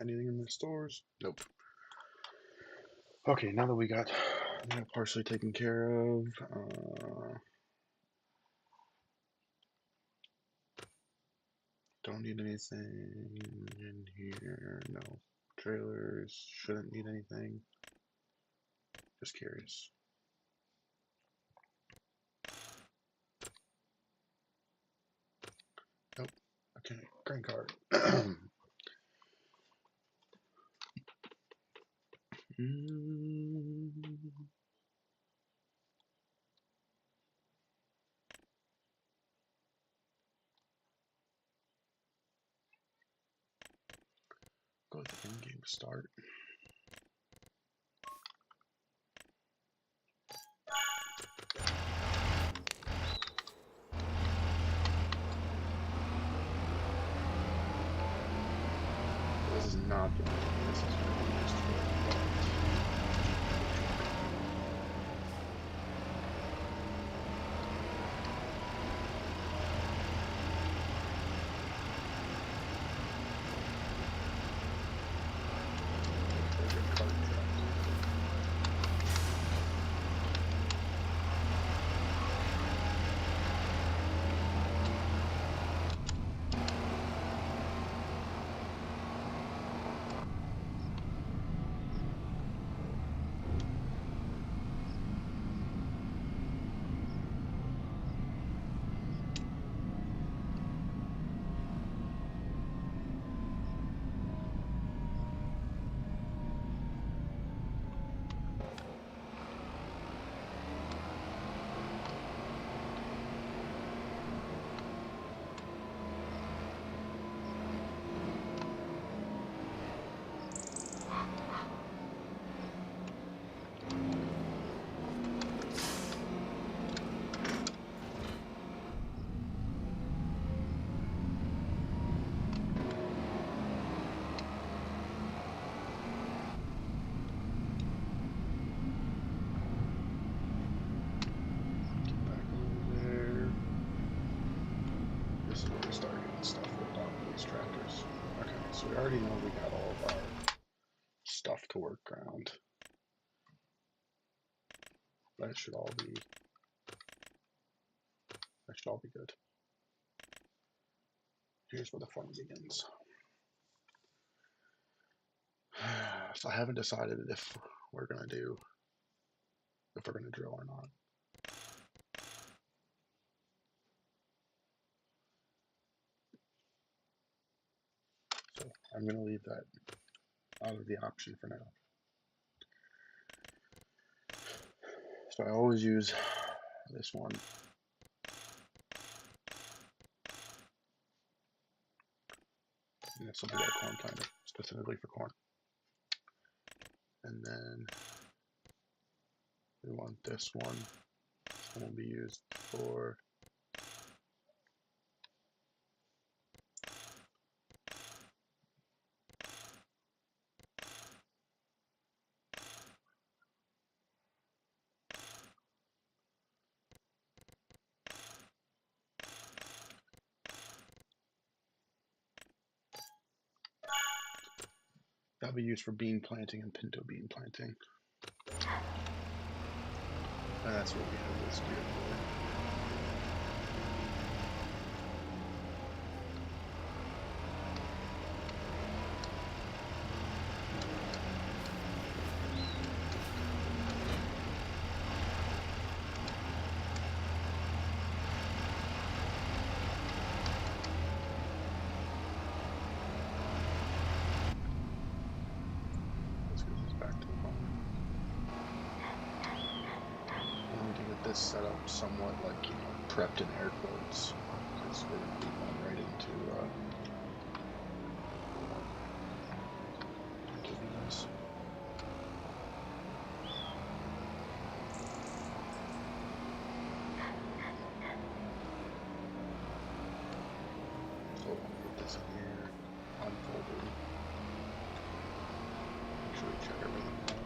anything in the stores? Nope. Okay, now that we got that partially taken care of, don't need anything in here. No. Trailers, shouldn't need anything. Just curious. Nope. Okay, grain cart. Go with the in-game start. This is not the one. This is what I used for. already know we got all of our stuff to work around. That should all be good. Here's where the fun begins. So I haven't decided if we're gonna drill or not. So I'm gonna leave that out of the option for now. So I always use this one. And this will be our corn planter, specifically for corn. And then we want this one. This one will be used for that'll be used for bean planting and pinto bean planting. And that's what we have this gear for. This set up somewhat like, prepped in air quotes, because we're going to be going right into these. So I'll put this in here, unfold it, make sure we check everything out.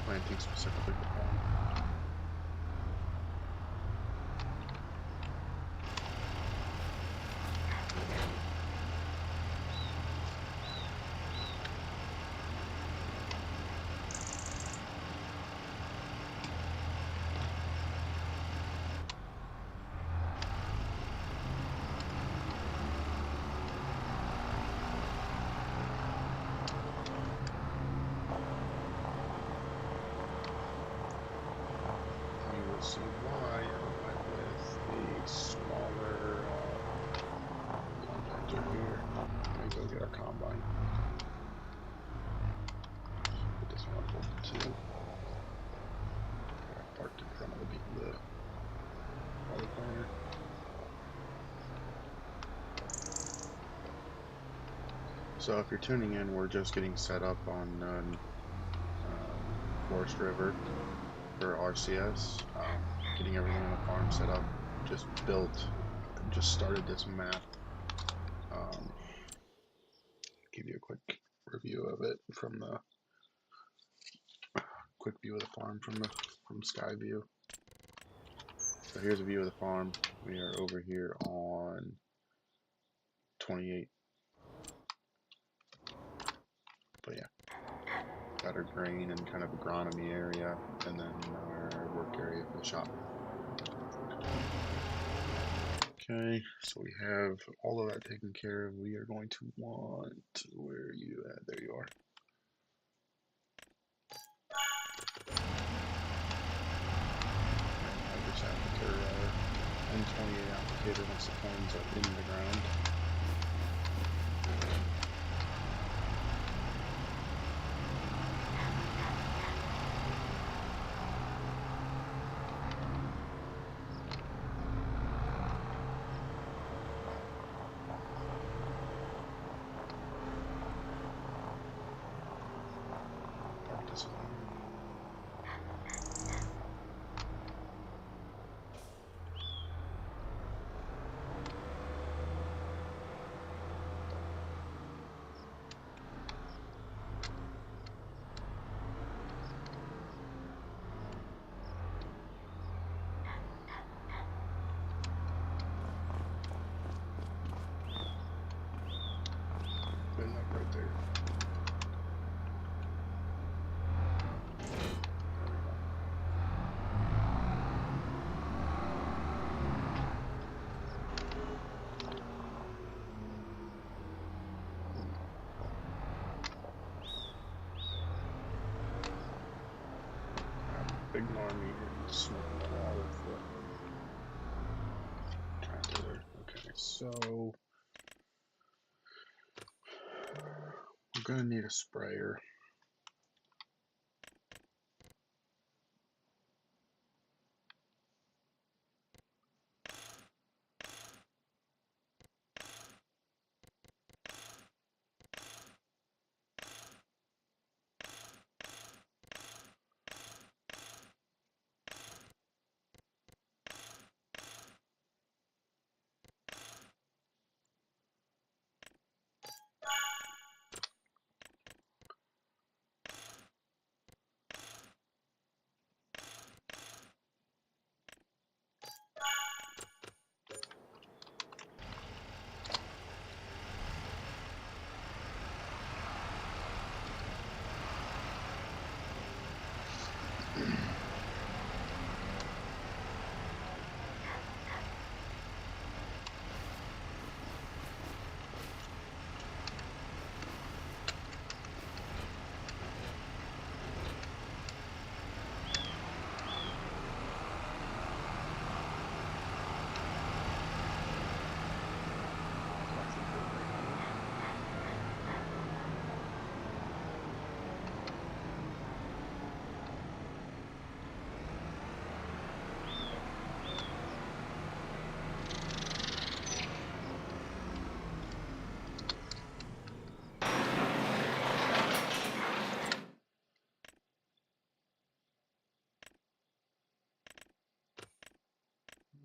Planting specifically for corn. See why I went with the smaller compactor here. Let me go get our combine. Put this one on hold too. Parked in front of the water planter. So if you're tuning in, we're just getting set up on Forrest River for RCS, getting everything on the farm set up. Just started this map. Give you a quick review of it from the quick view of the farm from sky view. So here's a view of the farm. We are over here on 28. But yeah, got our grain and kind of agronomy area, and then our work area for the shop. Okay, so we have all of that taken care of. We are going to want, where are you at? There you are. This applicator, N28 applicator once the coins are in the ground. Park this one. Good enough right there. Ignore me and smoking the wall with the tractor. Okay, so we're gonna need a sprayer.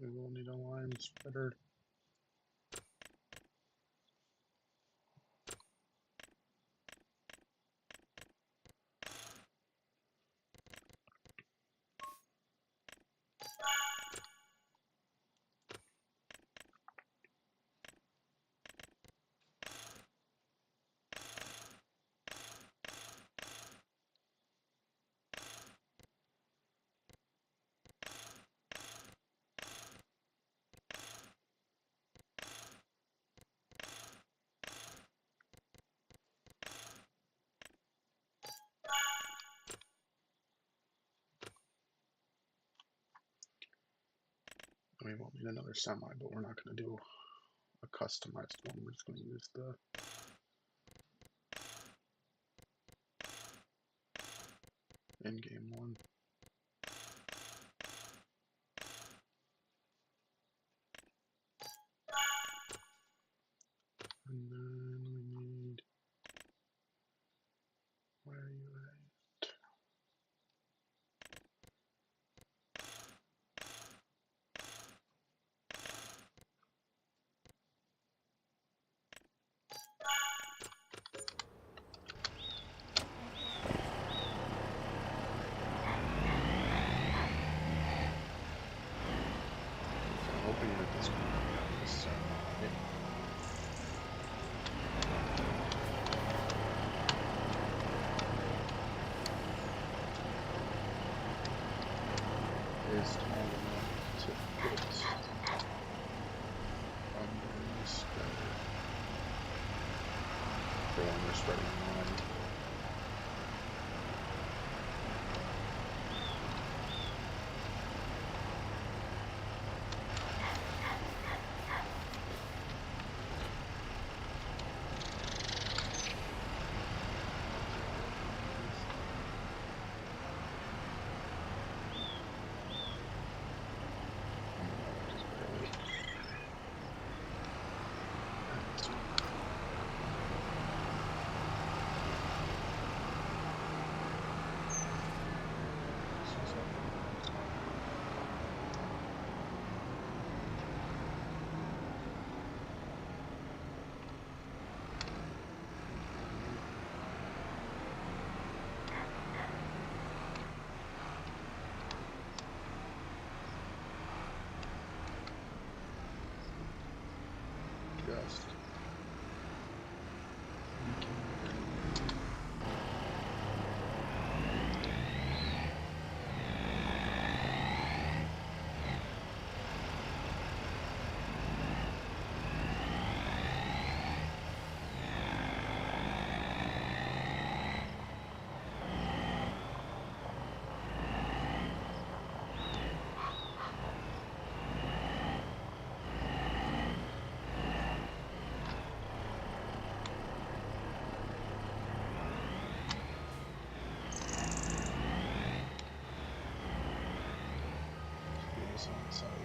We will need a line spreader. We won't need another semi, but we're not going to do a customized one. We're just going to use the in-game one. And then we need, where are you at? I'm hoping that this one is tall enough to fit.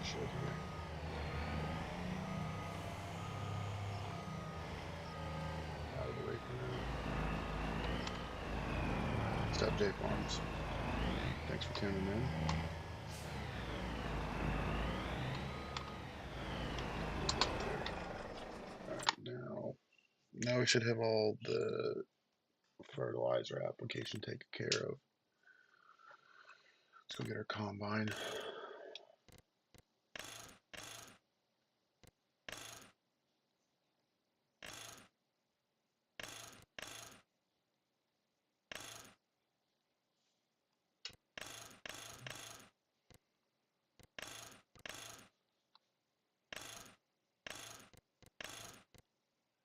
shit here. Out of the way for now. Next up, J Farms. Thanks for tuning in. Alright, now we should have all the fertilizer application taken care of. Let's go get our combine.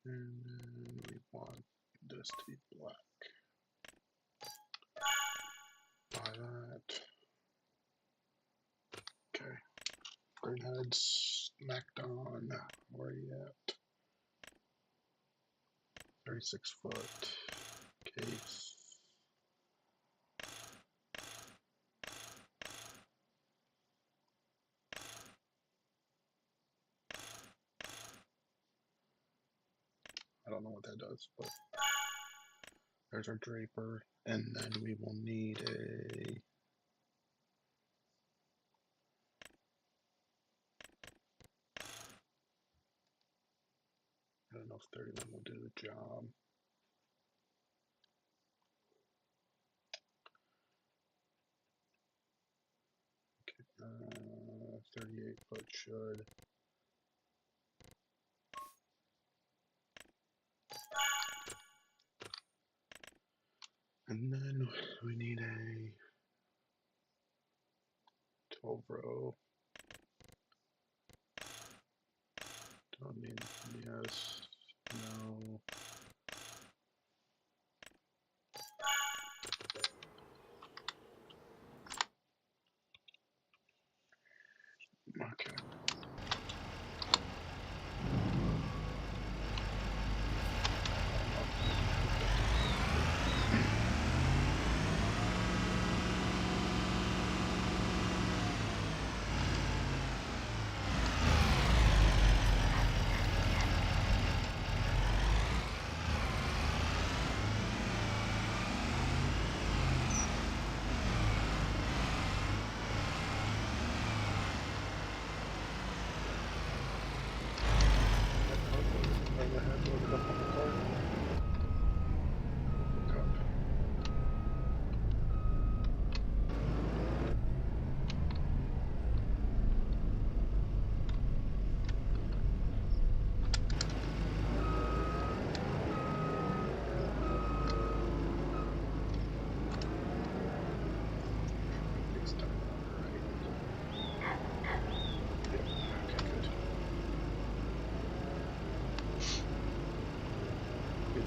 And then we want this to be black. Buy that. Okay. Greenheads, MacDon, where are you at? 36 foot case. I don't know what that does, but there's our draper, and then we will need a I don't know if 31 will do the job. Okay, 38 foot should. And then we need a 12 row. Don't need, yes, no. Okay.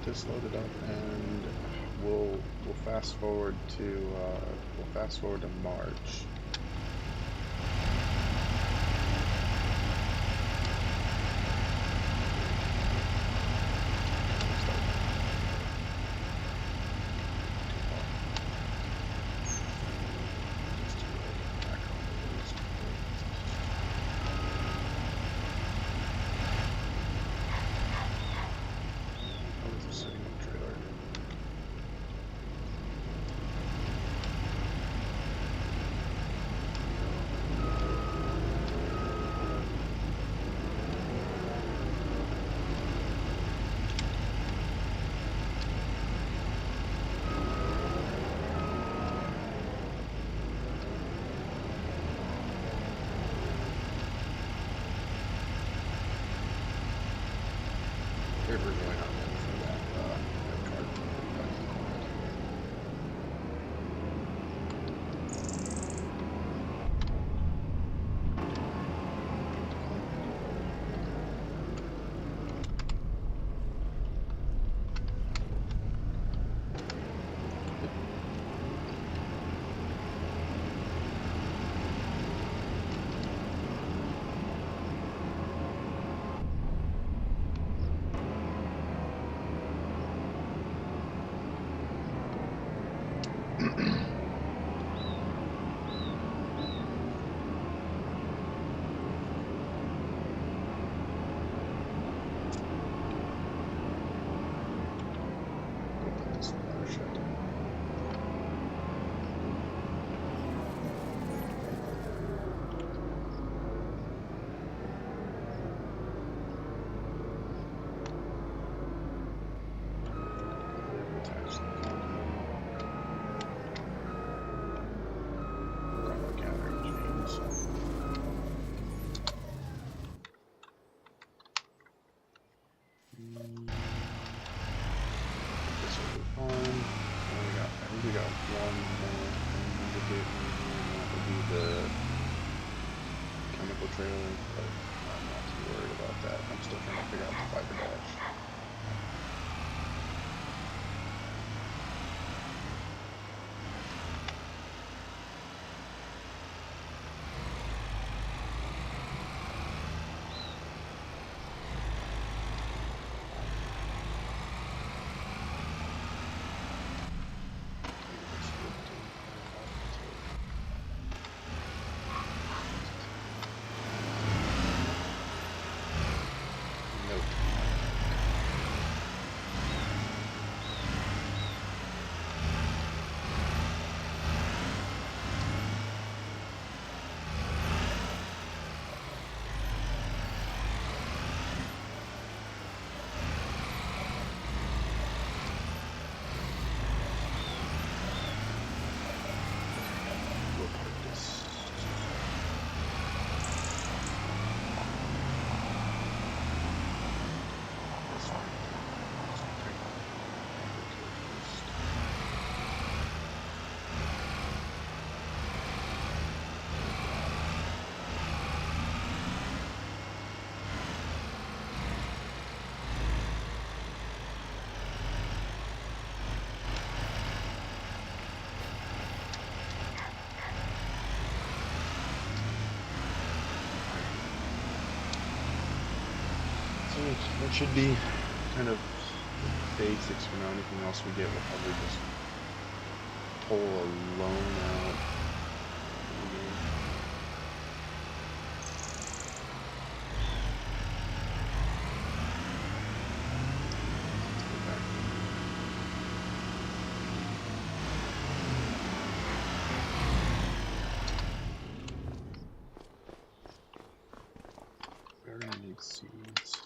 This loaded up, and we'll fast forward to March. They're really not meant for that card. we got one more thing to get in here, and that would be the chemical trailer, but I'm not too worried about that. I'm still trying to figure out the fiber dash. That should be kind of basics for now. Anything else we get, we'll probably just pull a loan out. We're gonna need seeds.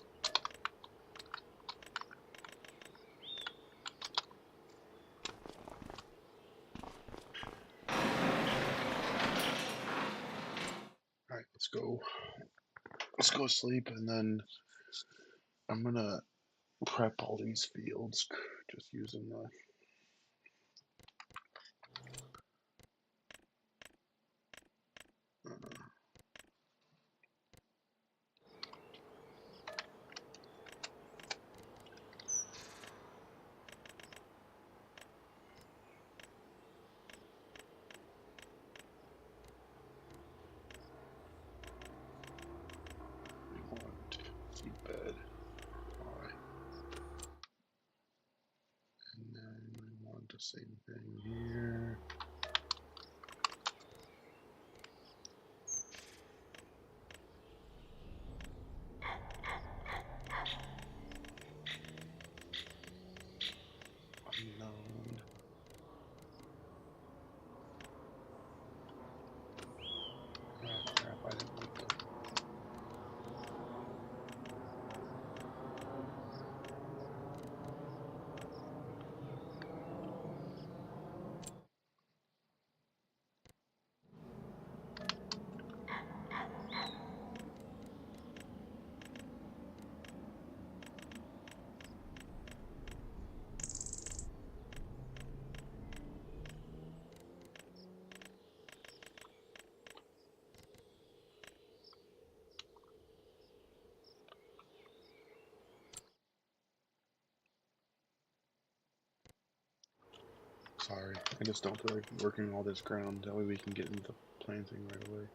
Alright, let's go. Let's go sleep, and then I'm gonna prep all these fields just using the seed bed. And then we want the same thing here. Unknown. Oh crap, I didn't like that. Sorry, I just don't feel like working all this ground. That way we can get into planting right away.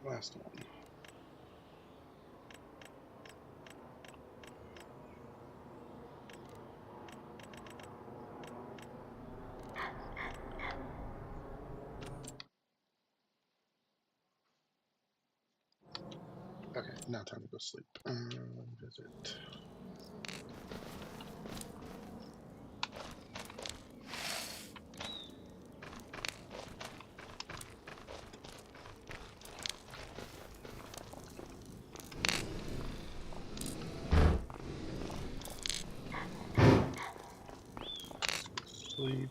Last one. Now time to go sleep. Visit. Sleep.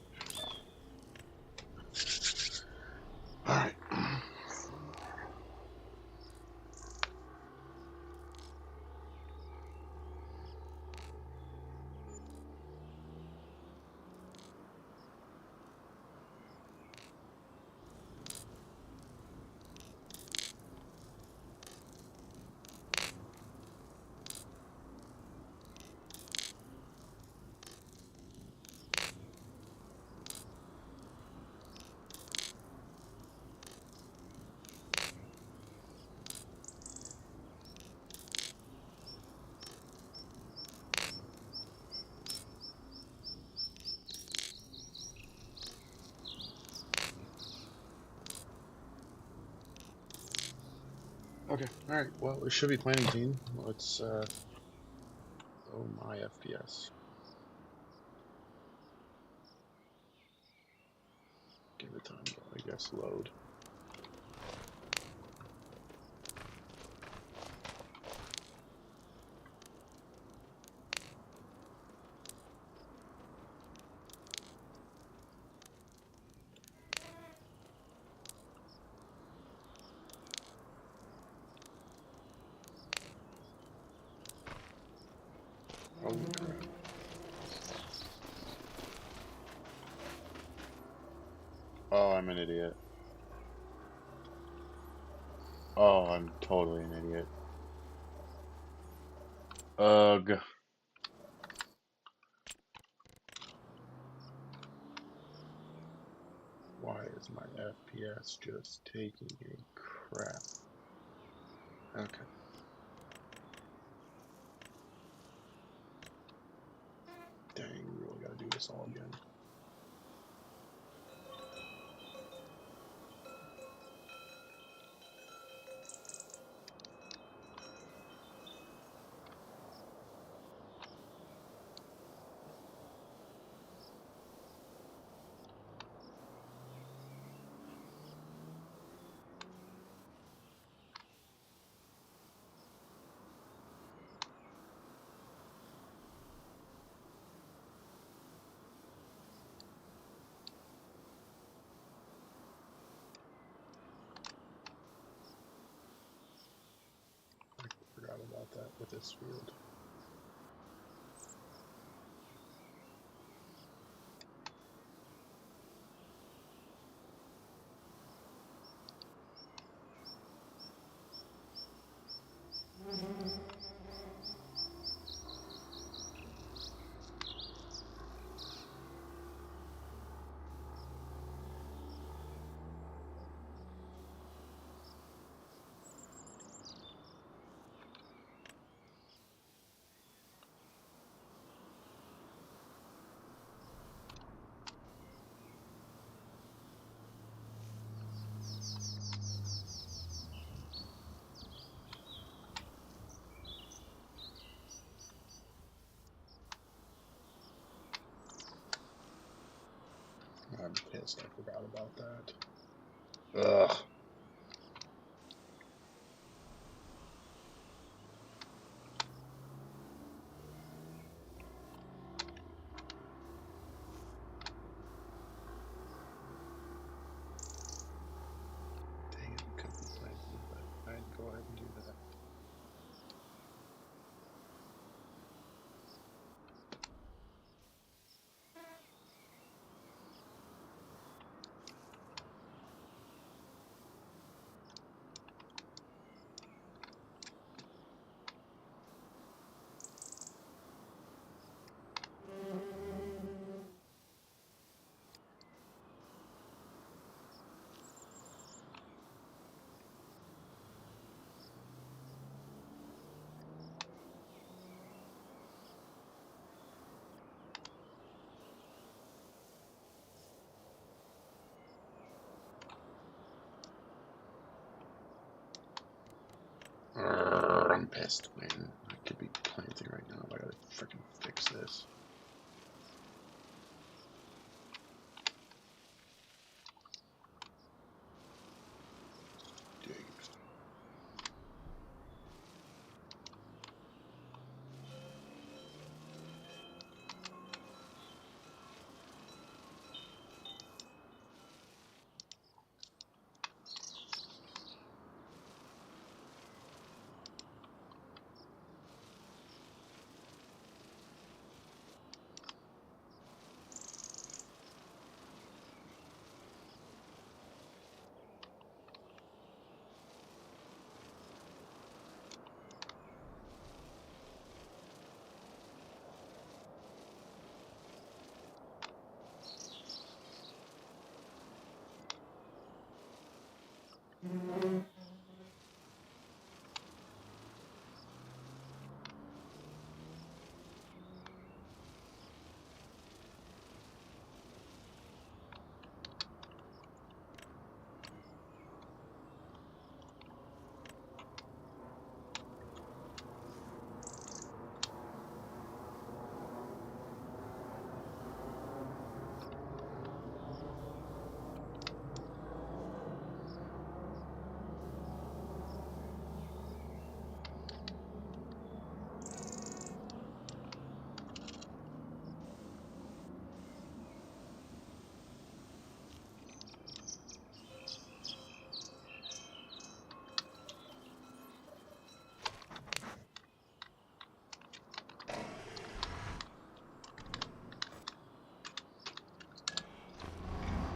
All right. Okay. All right. Well, it should be planning team. Let's. Oh my FPS. Give it time to, I guess, load. Holy crap. Oh, I'm an idiot. Oh, I'm totally an idiot. Ugh. Why is my FPS just taking a crap? Okay. Dang, we really gotta do this all again. I forgot about that with this field. I'm pissed I forgot about that. Ugh. Dang it, it could be planted, but I'd go ahead and do that. missed, man. I could be planting right now, but I gotta freaking fix this. Stinks.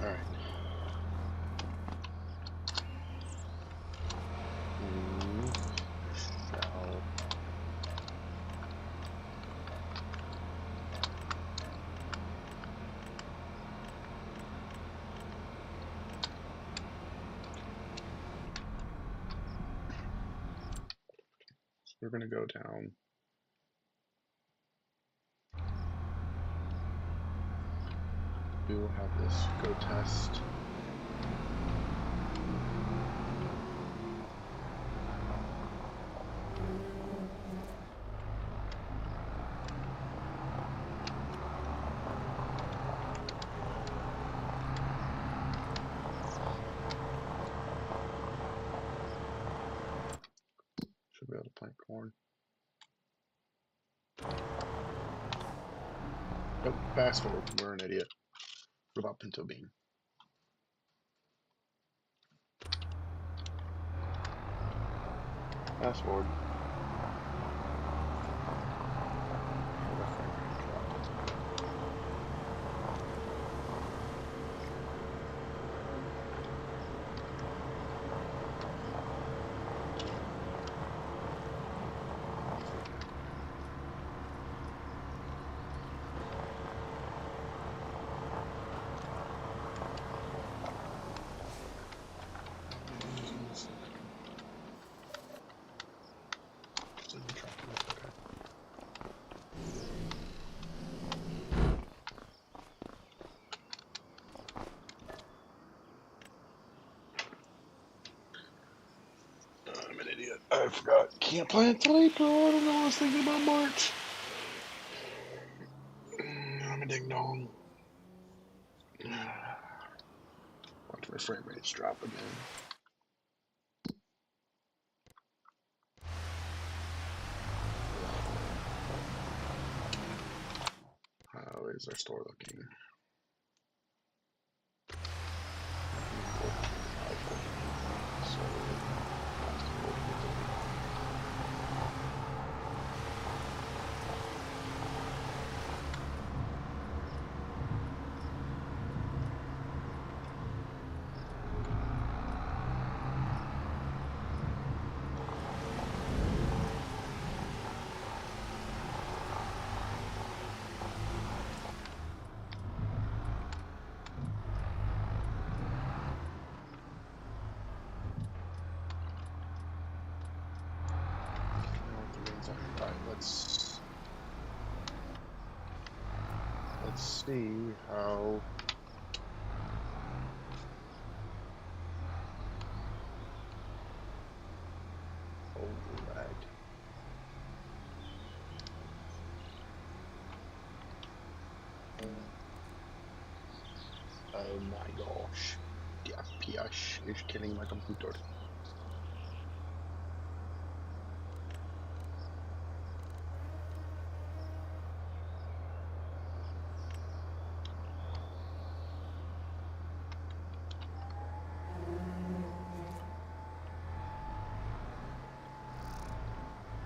Alright. Shall we're gonna go down. We will have this go test. Should be able to plant corn. Nope, fast forward. We're an idiot. What about pinto bean? Fast forward. I'm an idiot. I forgot. Can't plant till April. I don't know. I was thinking about March. I'm a ding dong. Watch my frame rates drop again. How is our store looking? Let's see how lag. Oh my gosh. The FPS is killing my computer.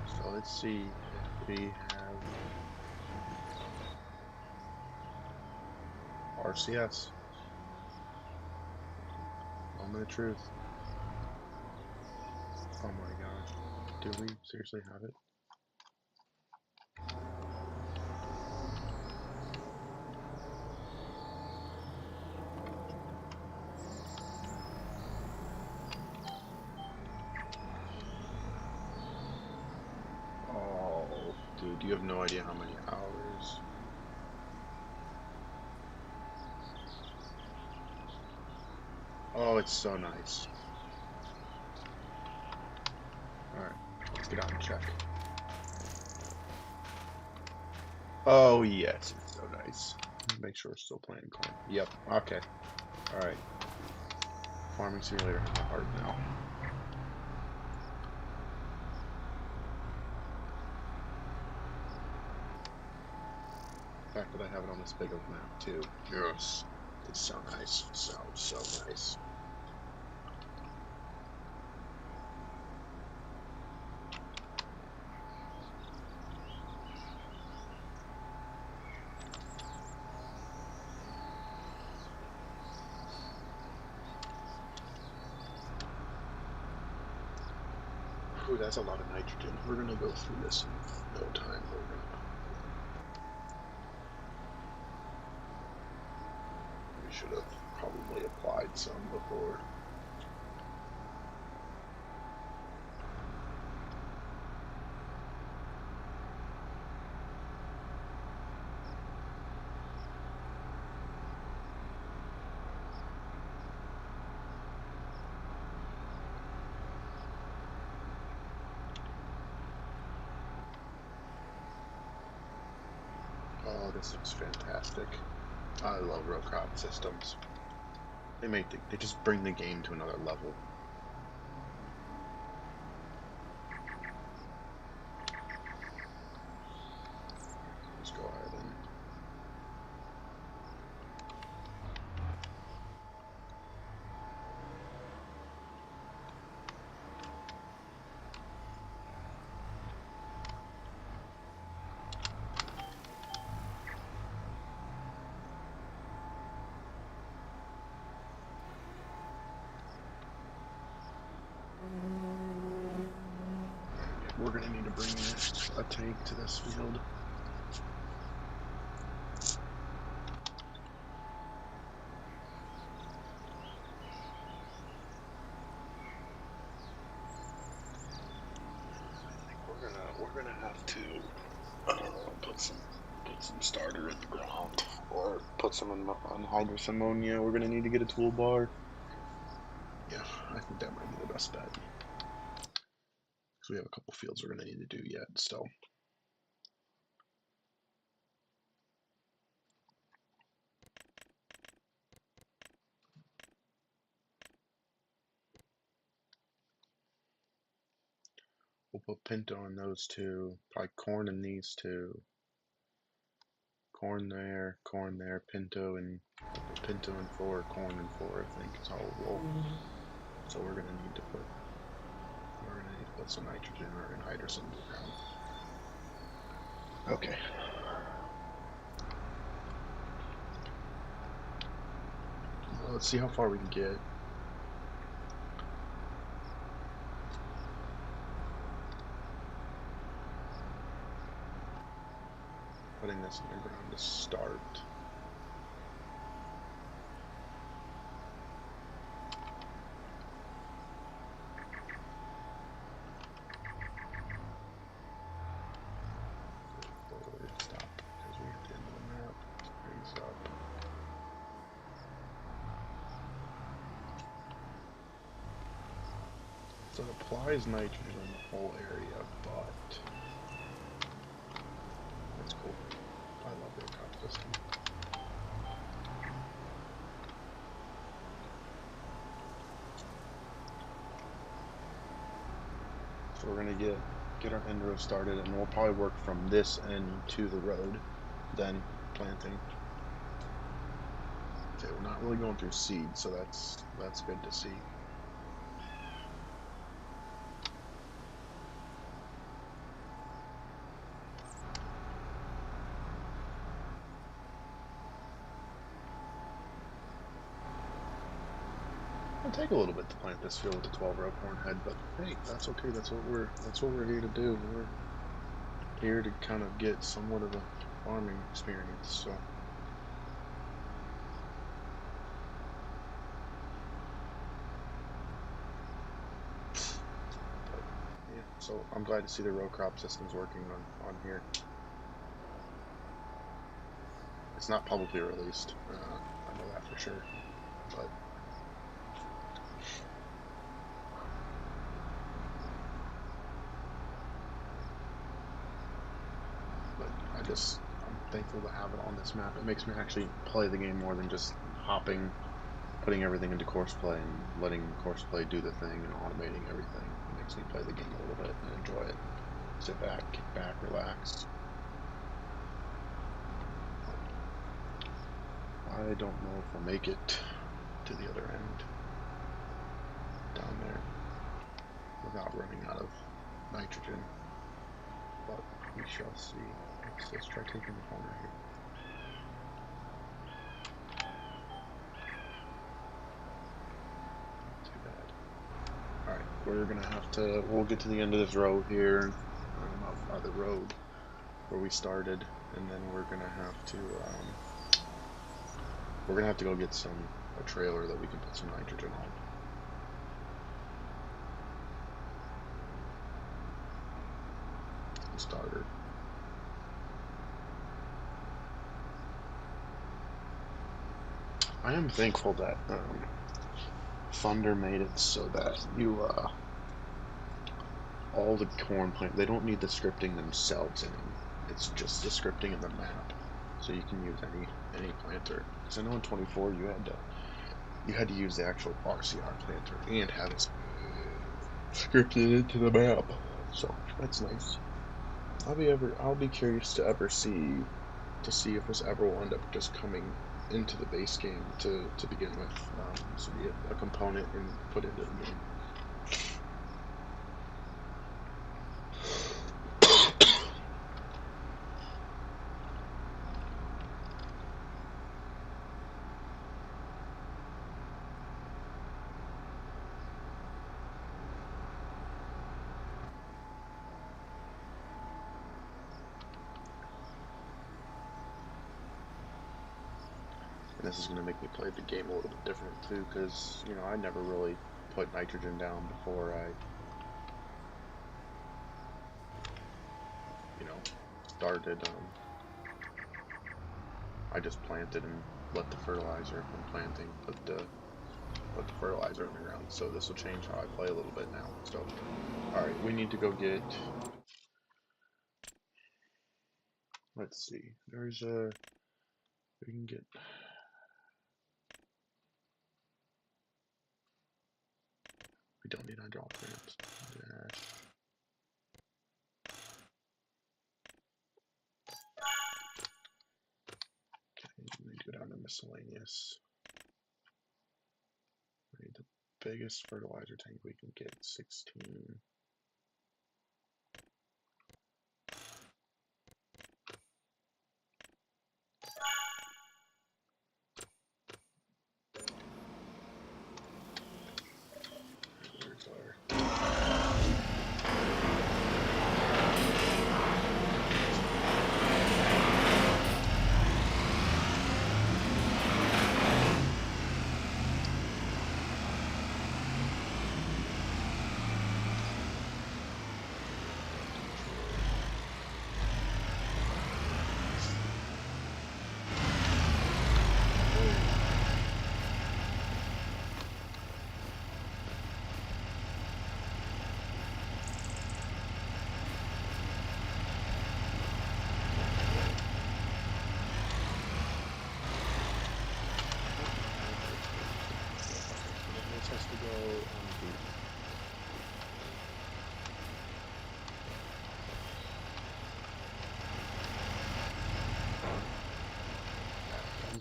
So let's see if we have RCS. Moment of truth. Oh my gosh. Do we seriously have it? Oh, dude, you have no idea how many hours. Oh, it's so nice. Alright, let's get out and check. Oh, yes, it's so nice. Make sure we're still playing corn. Yep, okay. Alright. Farming Simulator has my heart now. The fact that I have it on this big of a map, too. Yes. It's so nice. So nice. Ooh, that's a lot of nitrogen. We're gonna go through this in no time. We should have probably applied some before. Oh, this looks fantastic. I love row crop systems. They just bring the game to another level. Let's go ahead and we're gonna need to bring a tank to this field. We're gonna have to put some starter in the ground, or put some anhydrous ammonia. We're gonna need to get a toolbar. Yeah, I think that might be the best bet. Because we have a couple fields we're gonna need to do yet still. We'll put pinto in those two, probably corn in these two. Corn there, pinto and pinto and four, corn and four, I think is how we'll roll. So we're gonna need to put some nitrogen or anhydrous into the ground. Okay. Well, let's see how far we can get. Putting this in the ground to start. Forward, stop, because we have to end the map. Brings up. So it applies nitrogen in the whole area, but that's cool. I love their crop system. So we're gonna get our end row started, and we'll probably work from this end to the road, then planting. Okay, we're not really going through seed, so that's good to see. It'll take a little bit to plant this field with the 12-row corn head, but hey, that's okay. That's what we're here to do. We're here to kind of get somewhat of a farming experience. So. But, yeah, so I'm glad to see the row crop system's working on here. It's not publicly released. I know that for sure, but. I'm thankful to have it on this map. It makes me actually play the game more than just hopping, putting everything into course play and letting course play do the thing and automating everything. It makes me play the game a little bit and enjoy it. Sit back, kick back, relax. I don't know if we'll make it to the other end down there without running out of nitrogen, but we shall see. Let's try taking the corner here. Not too bad. Alright, we're gonna have to, we'll get to the end of this row here, of the road where we started, and then we're gonna have to go get a trailer that we can put some nitrogen on. Starter. I am thankful that Thunder made it so that all the corn plant, they don't need the scripting themselves in them. It's just the scripting in the map, so you can use any planter. Because I know in 24 you had to use the actual RCR planter and have it scripted into the map. So that's nice. I'll be curious to see if this ever will end up just coming into the base game to begin with. This will be a component and put into the game. And this is going to make me play the game a little bit different too, because I never really put nitrogen down before I started. I just planted and let the fertilizer when planting put the fertilizer in the ground. So this will change how I play a little bit now. So all right, we need to go get. Let's see. We can get. We don't need hydraulic ramps. Dash. Okay, we need to go down to miscellaneous. We need the biggest fertilizer tank we can get, 16. Where's our...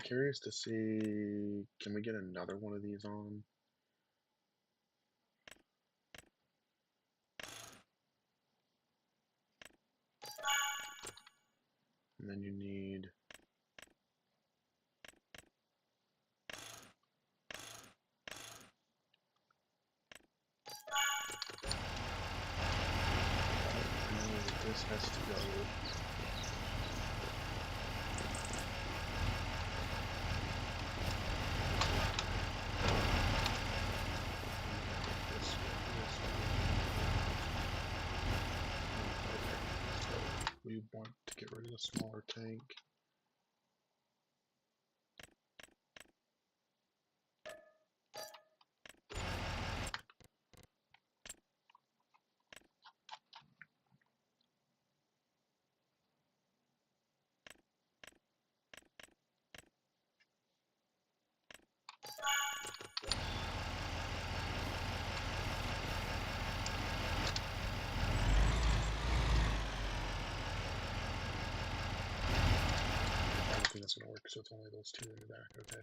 curious to see, can we get another one of these on? And then you need this has to go. We want to get rid of the smaller tank. I don't think that's gonna work, so it's only those two in the back. Okay.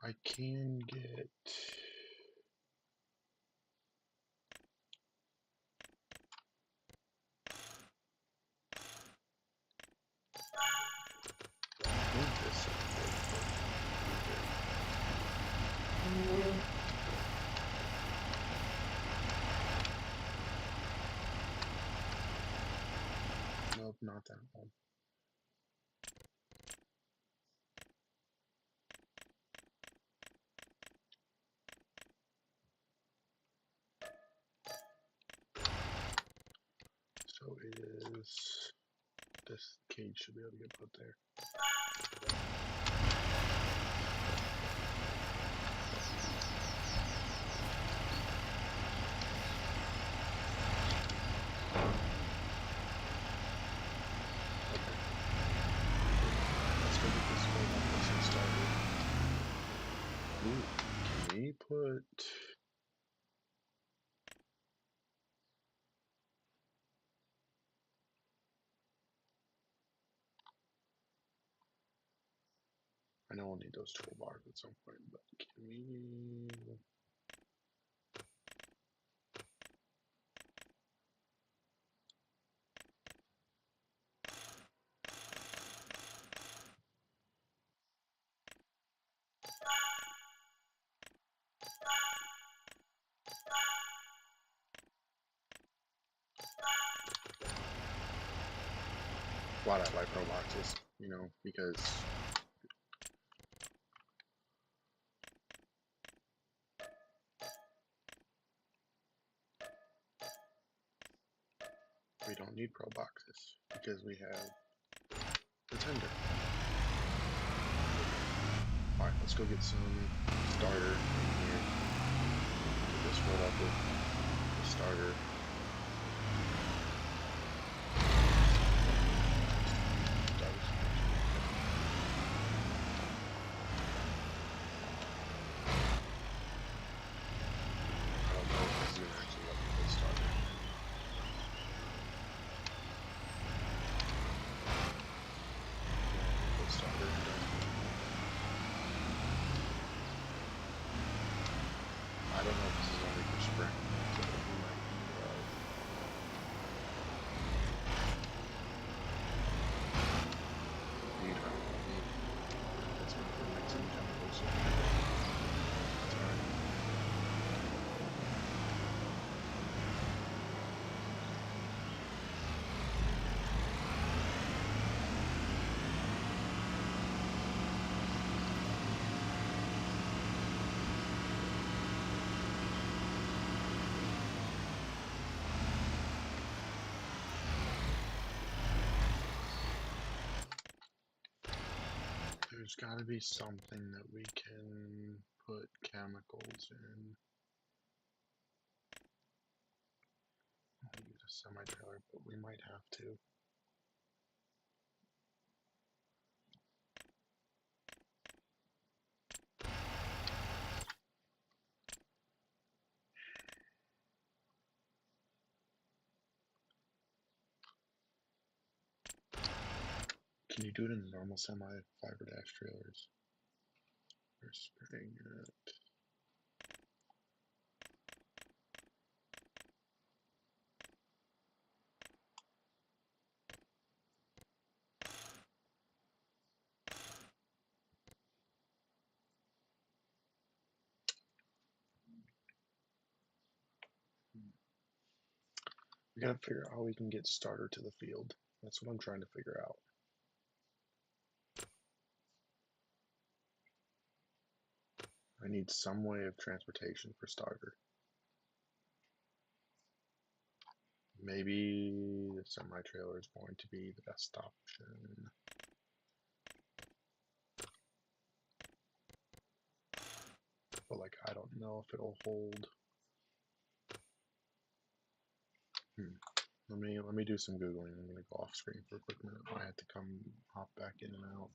I can get. I think this. Nope, not that one. So it is. This cage should be able to get put there. Can we put? I know we'll need those toolbars at some point, but can we? Why I like pro boxes, you know, because we don't need pro boxes because we have the tender. Alright, let's go get some starter in here. Get this filled up with the starter. I don't know if this is only for spring, so we might need that's going to mix in chemicals. That's alright. There's got to be something that we can put chemicals in. I'll use a semi-trailer, but we might have to. Can you do it in the normal semi-fiber dash trailers? We're spraying it. We gotta figure out how we can get starter to the field. That's what I'm trying to figure out. I need some way of transportation for starter. Maybe the semi-trailer is going to be the best option. But like, I don't know if it'll hold. Let me do some Googling. I'm gonna go off screen for a quick minute. I had to come hop back in and out.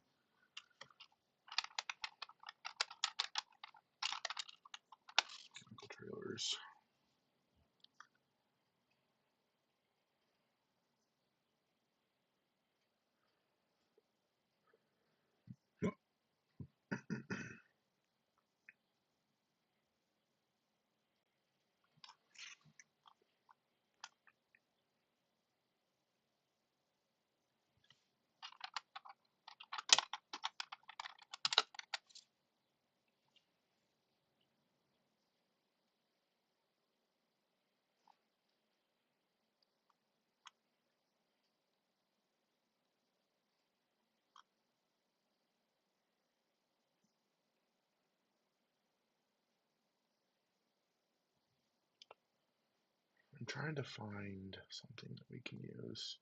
Chemical trailers. I'm trying to find something that we can use.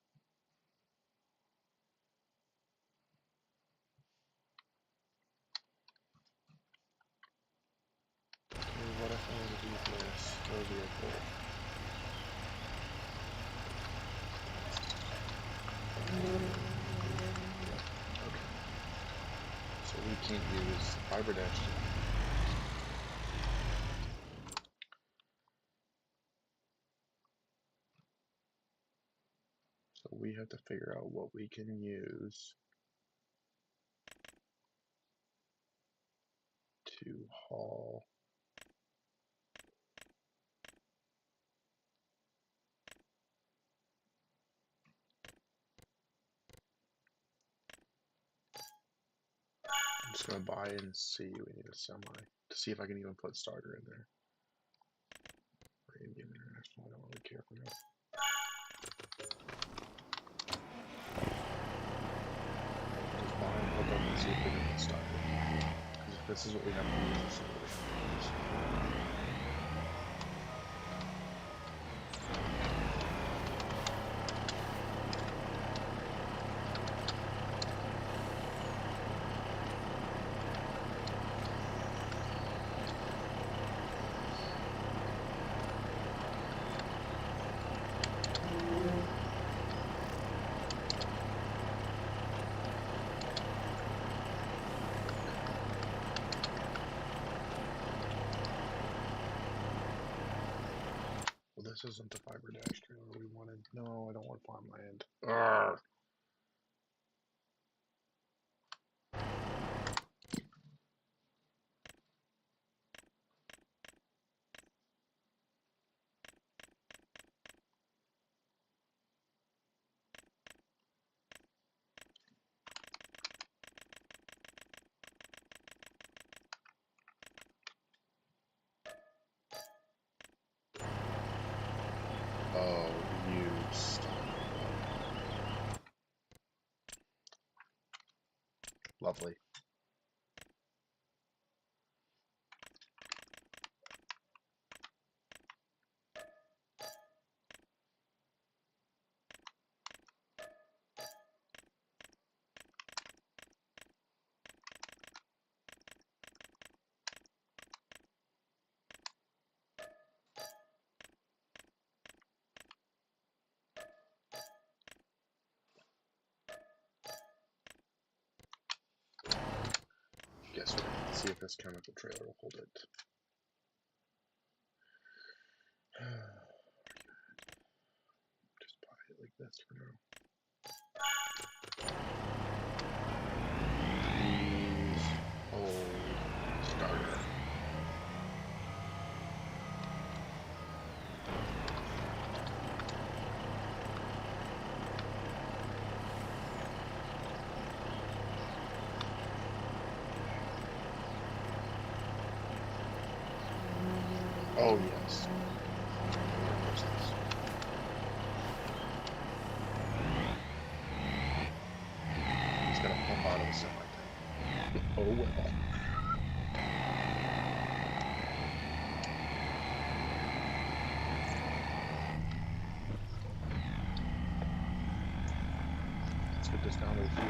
Okay, what if I want to do this? Go vehicle. Okay. So we can't use fiber dash. So we have to figure out what we can use to haul. I'm just gonna buy and see. We need a semi to see if I can even put starter in there. Or Indian International, I don't really care for that. Just buy and hook up and see if we can put starter. Because if this is what we have to use, this is what we have to use. Well, this isn't the fiber dash trailer we wanted. No, I don't want farmland. Arrgh. Oh, you stop. Lovely. Guess we're gonna see if this chemical trailer will hold it. Just buy it like this for now. Oh, yes. We're push this. He's gonna pump out of a semi thing. Oh, well. Let's get this down to the field.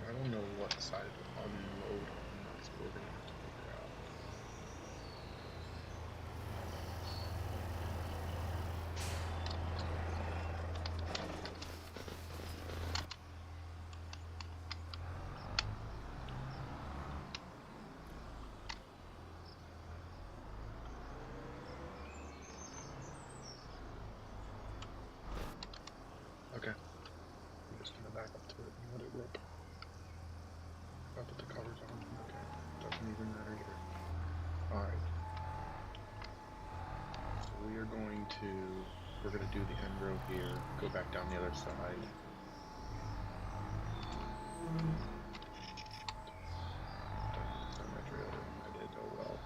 I don't know what side to unload on. That's what we're gonna have to figure out. Okay. I'm just gonna back up to it and let it rip. I'll put the covers on. Okay. Doesn't even matter either. Alright. So we're gonna do the end road here, go back down the other side. Semi-trailer, I did, oh well.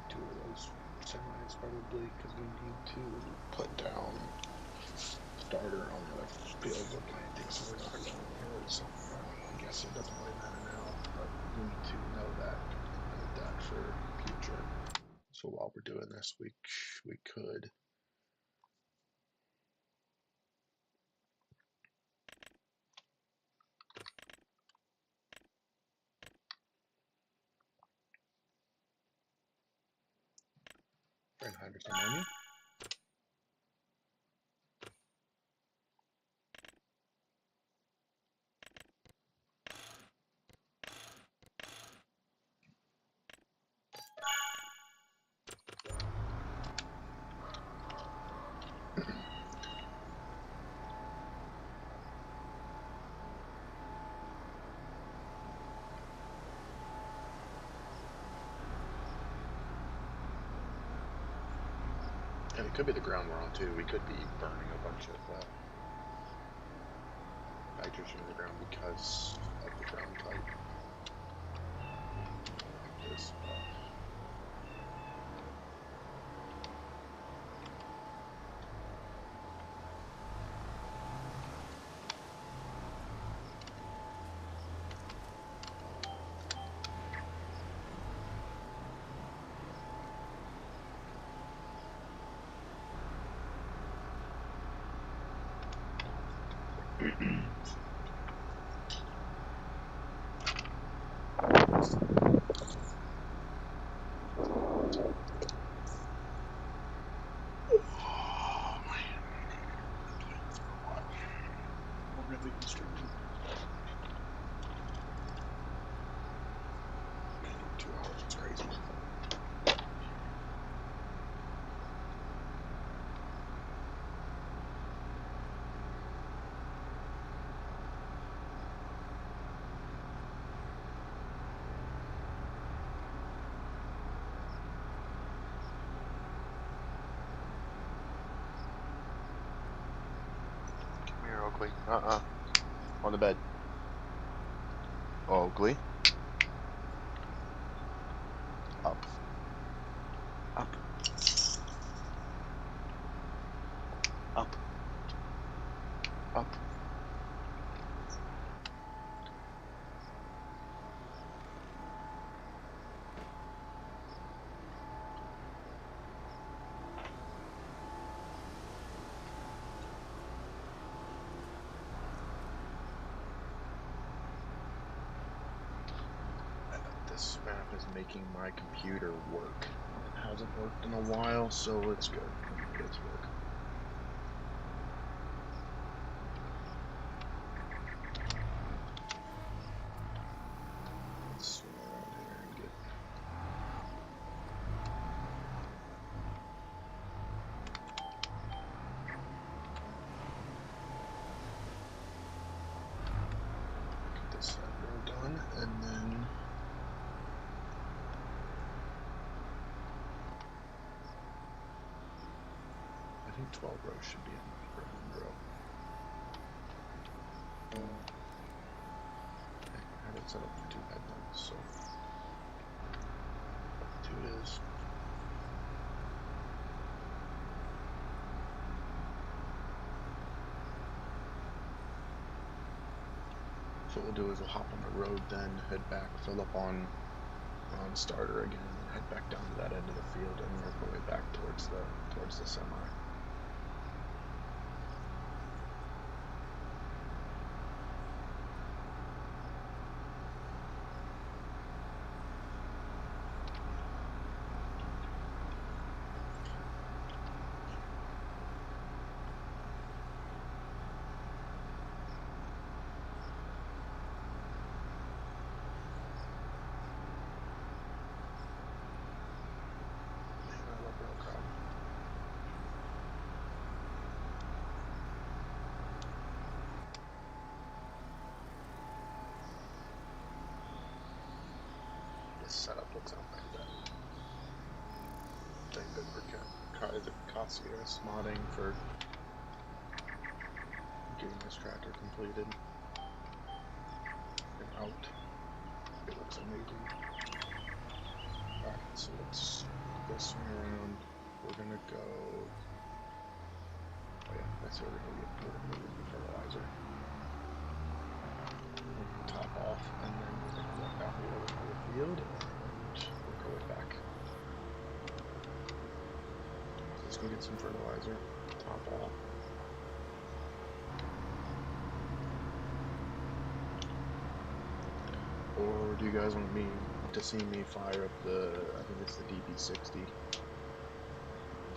Two of those semis probably, because we need to put down starter on the other field we're planting, so we're not going ahead. So I guess it doesn't really matter now, but we need to know that and note that for future. So while we're doing this, we could. And hydro some on you. And it could be the ground we're on too. We could be burning a bunch of nitrogen in the ground because of the ground type. Like this. Really streaming. 2 hours is crazy. Come here, Oakley. On the bed. Oakley. Up. Up. Up. Up. this map is making my computer work. It hasn't worked in a while, so it's good. It's working. Let's swing around here and get. Get this side row done, and then. I think 12 rows should be enough for one row. I have it set up for 2 headlamps, so 2 it is. So what we'll do is we'll hop on the road, then head back, fill up on starter again, and then head back down to that end of the field and work our way back towards the semi. Setup looks not like that. Thank good for RCS modding for getting this tractor completed and out. It looks amazing. Alright, so let's swing around. We're gonna go. Oh yeah, that's where we're gonna get the fertilizer. Top off, and then we're gonna walk out the other side of the field. We'll go back. Let's go get some fertilizer. Top off. Or do you guys want to see me fire up the? I think it's the DB60.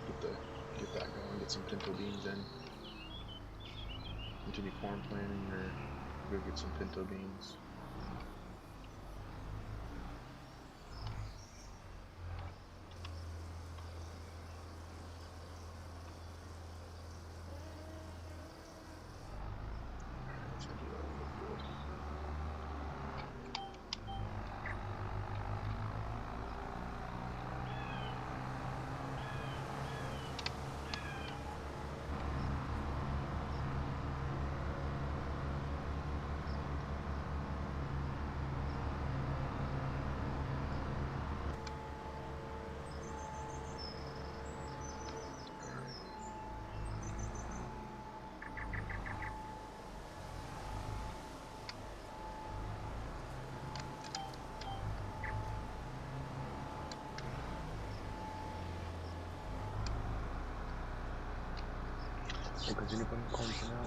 Get that going. Get some pinto beans in. Continue corn planting, or go get some pinto beans. We'll continue putting corn for now.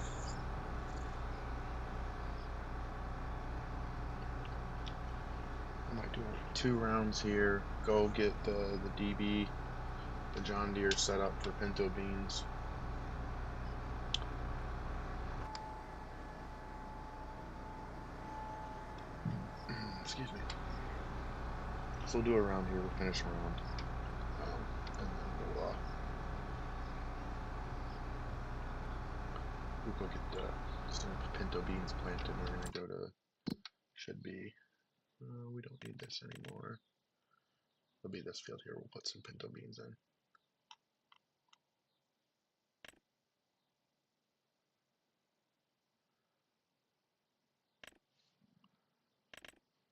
I might do 2 rounds here. Go get the DB, the John Deere set up for pinto beans. Excuse me. So we'll do a round here. We'll finish a round, and then we'll go get some pinto beans planted. We're gonna go to we don't need this anymore. It'll be this field here. We'll put some pinto beans in.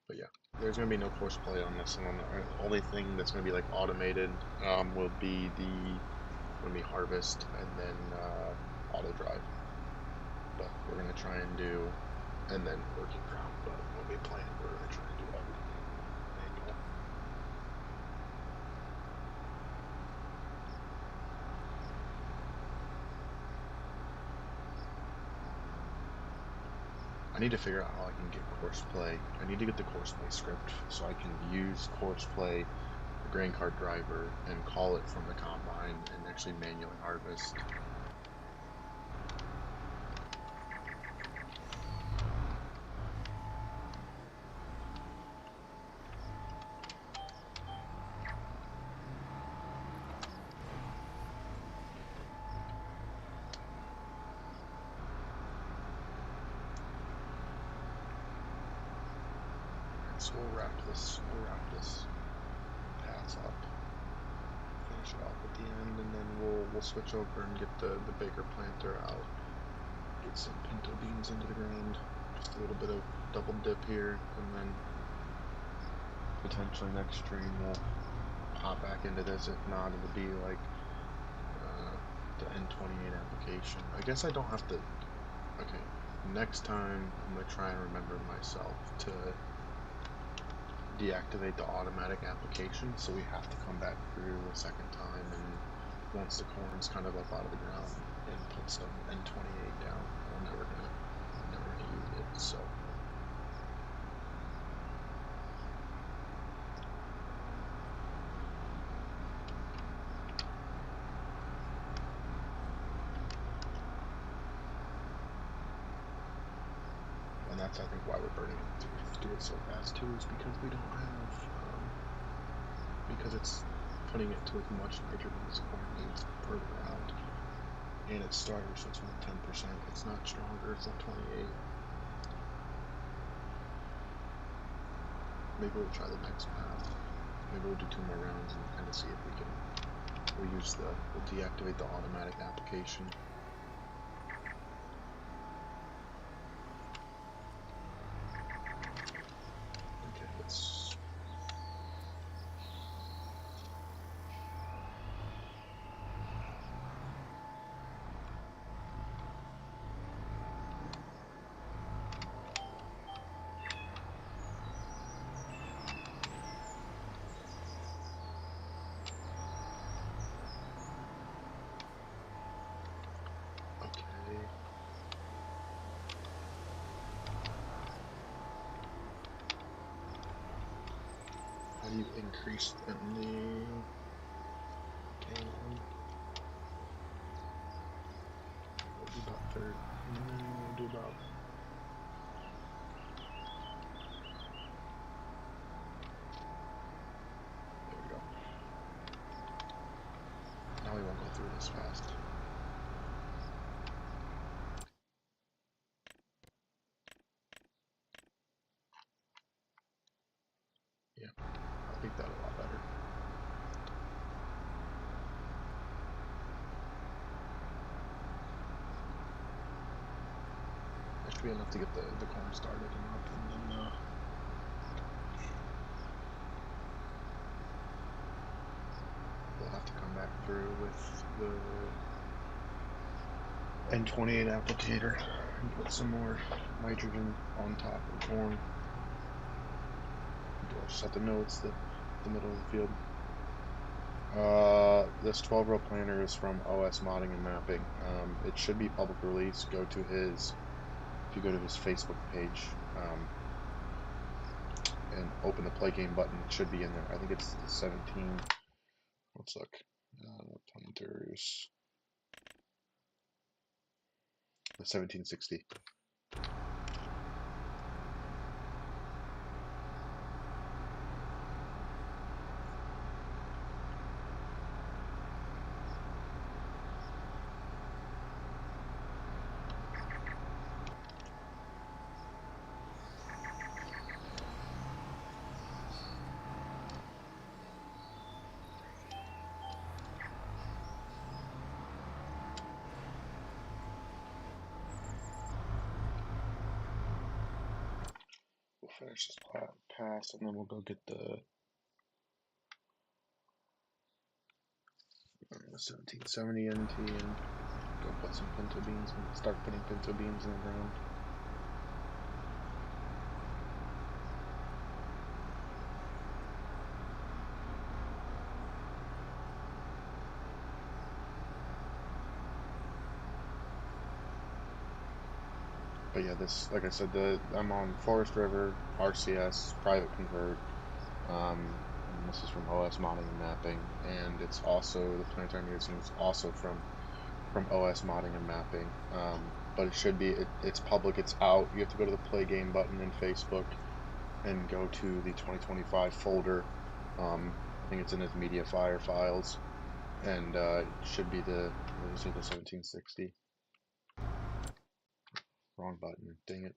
But yeah, there's gonna be no force play on this one. The only thing that's gonna be like automated will be harvest and then auto drive. But we're gonna try and do, and then working ground. But when we plan, we're gonna try and do everything manual. I need to figure out how I can get courseplay. I need to get the courseplay script so I can use courseplay, the grain cart driver, and call it from the combine and actually manually harvest. So we'll wrap this pass up, finish it off at the end, and then we'll switch over and get the baker planter out. Get some pinto beans into the ground. Just a little bit of double dip here, and then potentially next stream we'll hop back into this. If not, it'll be like the N28 application. I guess I don't have to. Okay, next time I'm gonna try and remember myself to deactivate the automatic application, so we have to come back through a second time, and once the corn's kind of up out of the ground, and put some N28 down. I'm never gonna use it, so. And that's, I think, why we're burning it through it so fast too, is because we don't have, because it's putting it to as much nitrogen as the corn needs further out. And it's starter, so it's only 10%. It's not stronger, it's not 28. Maybe we'll try the next pass. Maybe we'll do 2 more rounds and kind of see if we can, we'll deactivate the automatic application. Okay, let's. How do you increase the cannon? We'll do about 30. We'll do about. There we go. Now we won't go through this fast. Yeah, I think that's a lot better. That should be enough to get the corn started and up, and then we'll have to come back through with the N28 applicator and put some more nitrogen on top of the corn. Just have to know it's the middle of the field. This 12-row planter is from OS Modding and Mapping. It should be public release. If you go to his Facebook page, and open the play game button, it should be in there. I think it's the 17. Let's look. Planters. The 1760. Finish this pass, and then we'll go get the 1770 NT and go put some pinto beans and start putting pinto beans in the ground. But yeah, this, like I said, I'm on Forrest River, RCS, private convert. And this is from OS modding and mapping, and it's also the planetary I'm using is also from OS modding and mapping. But it should be it's public, it's out. You have to go to the play game button in Facebook and go to the 2025 folder. I think it's in his media fire files, and it should be the what is it, the 1760. Wrong button. Dang it.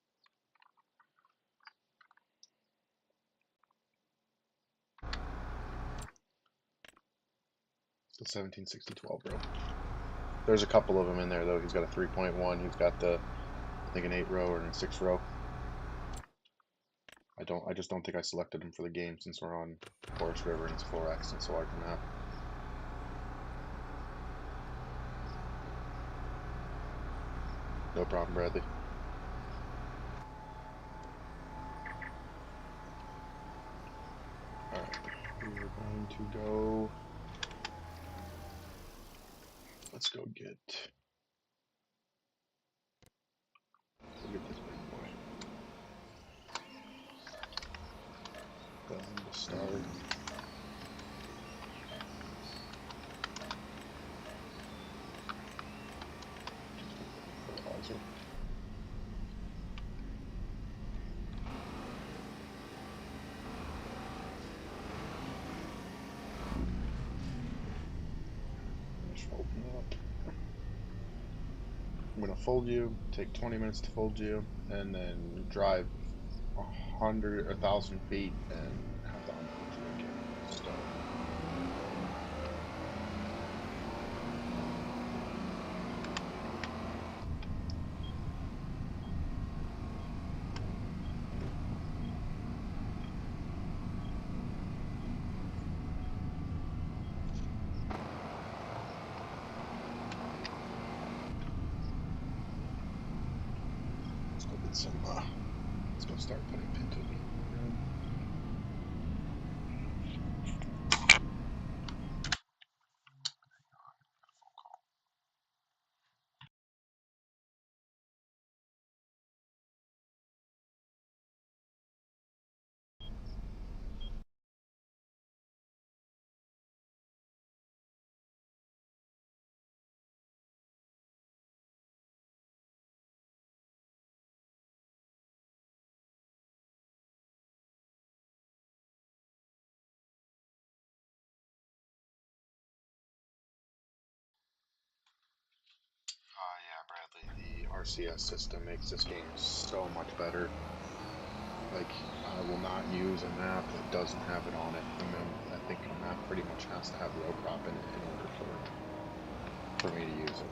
It's the 1760-12, bro. There's a couple of them in there though. He's got a 3.1. He's got the I think an 8 row and a 6 row. I just don't think I selected him for the game since we're on Forest River and it's 4x and it's a larger map. No problem, Bradley. Alright, we are going to go. Let's go get this big boy. Going to start. Fertilizer. Finish folding up. I'm gonna fold you. Take 20 minutes to fold you, and then drive 1,000 feet and have to unfold you again. Start. Let's go get some. Let's go start putting pinto bean in. Yeah, Bradley, the RCS system makes this game so much better. Like, I will not use a map that doesn't have it on it. And then I think a map pretty much has to have row crop in it in order for me to use it.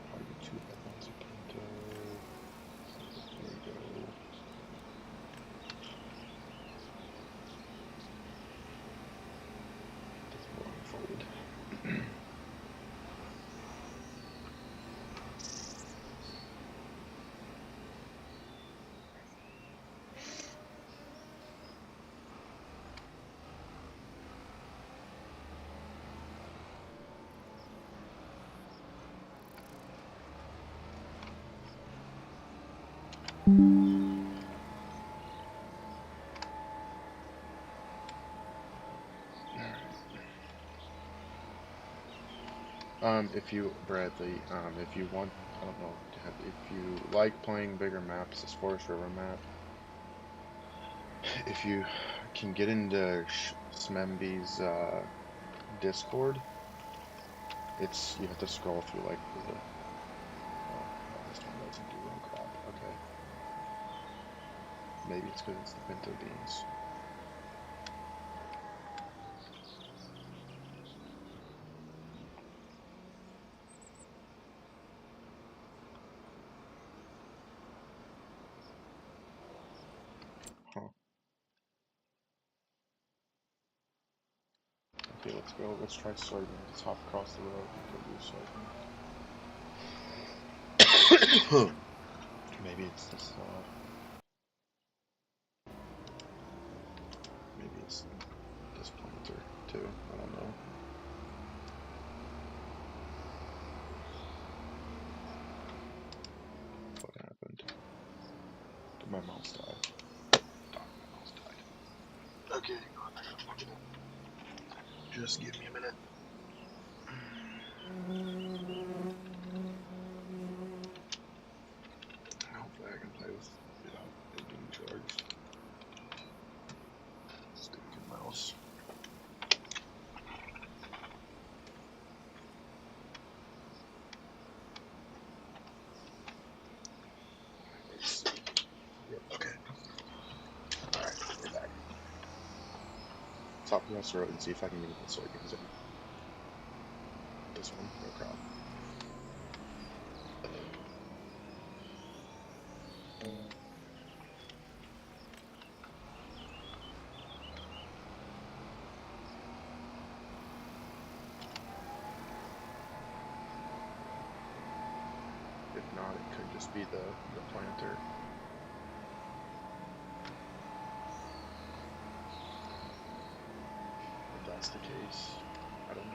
Probably 2 headlines of pinto. There we go. Unfold. If you, Bradley, if you want, I don't know, if you like playing bigger maps, this Forest River map, if you can get into Smemby's Discord, you have to scroll through like the, oh, this one doesn't do row crop, okay. Maybe it's because it's the pinto beans. Huh. Okay, let's go. Let's try soybean. Let's hop across the road and go do soybean. Maybe it's this. to. I don't know. What happened? Did my mouse die? Oh, my mouse died. Okay, hang on. I gotta plug it in. Just give me a minute. Hopefully I can play without it being charged. Stupid mouse. Let's see. Yep, okay. Alright, we're back. Top across the road and see if I can get the soybeans in. This one, no crop. If not, it could just be the planter. If that's the case, I don't know.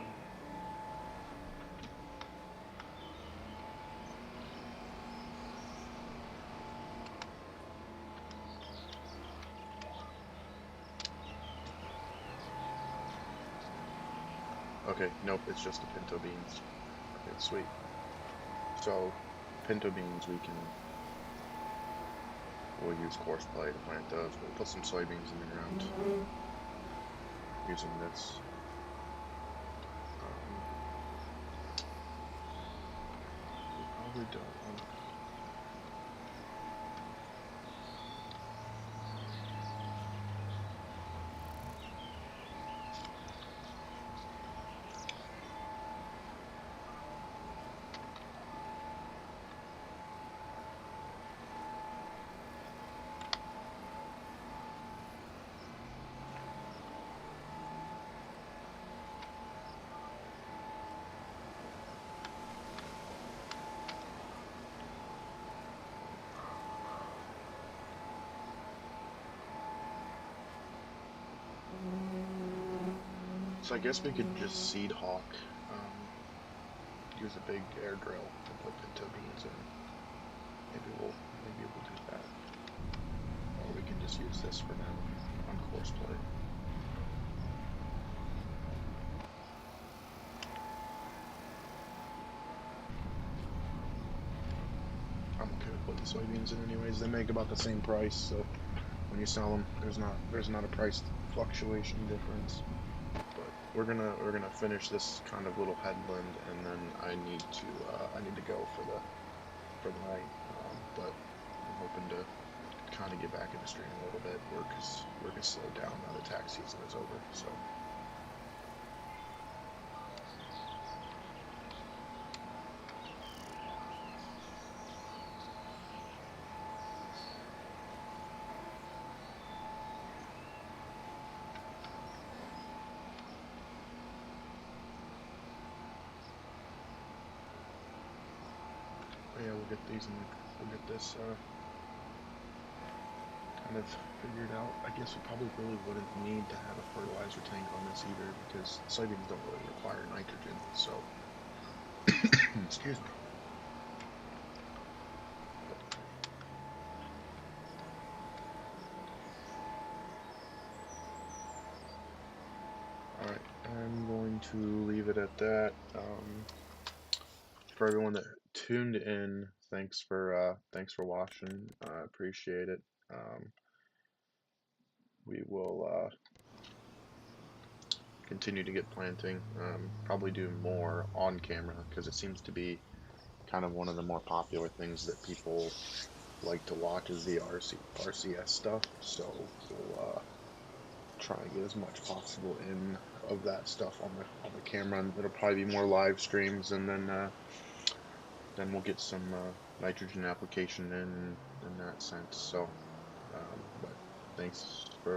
Okay, nope, it's just the pinto beans. Okay, sweet. So, pinto beans we'll use coarse clay to plant those. We'll put some soybeans in the ground using this. We probably don't want to. So I guess we could just seed hawk, use a big air drill and put pinto beans in. Maybe we'll do that. Or we can just use this for now on coarse clay. I'm okay with putting soybeans in anyways. They make about the same price, so when you sell them, there's not a price fluctuation difference. But we're gonna finish this kind of little headland, and then I need to go for the night. But I'm hoping to kind of get back into stream a little bit. Work is slowed down now the tax season is over, so. Yeah, we'll get this kind of figured out. I guess we probably really wouldn't need to have a fertilizer tank on this either, because soybeans don't really require nitrogen, so. Excuse me. Alright, I'm going to leave it at that. For everyone that tuned in, thanks for watching. I appreciate it. We will continue to get planting. Probably do more on camera because it seems to be kind of one of the more popular things that people like to watch is the RCS stuff. So we'll try and get as much possible in of that stuff on the camera, and it'll probably be more live streams, and then we'll get some nitrogen application in that sense. So, but thanks for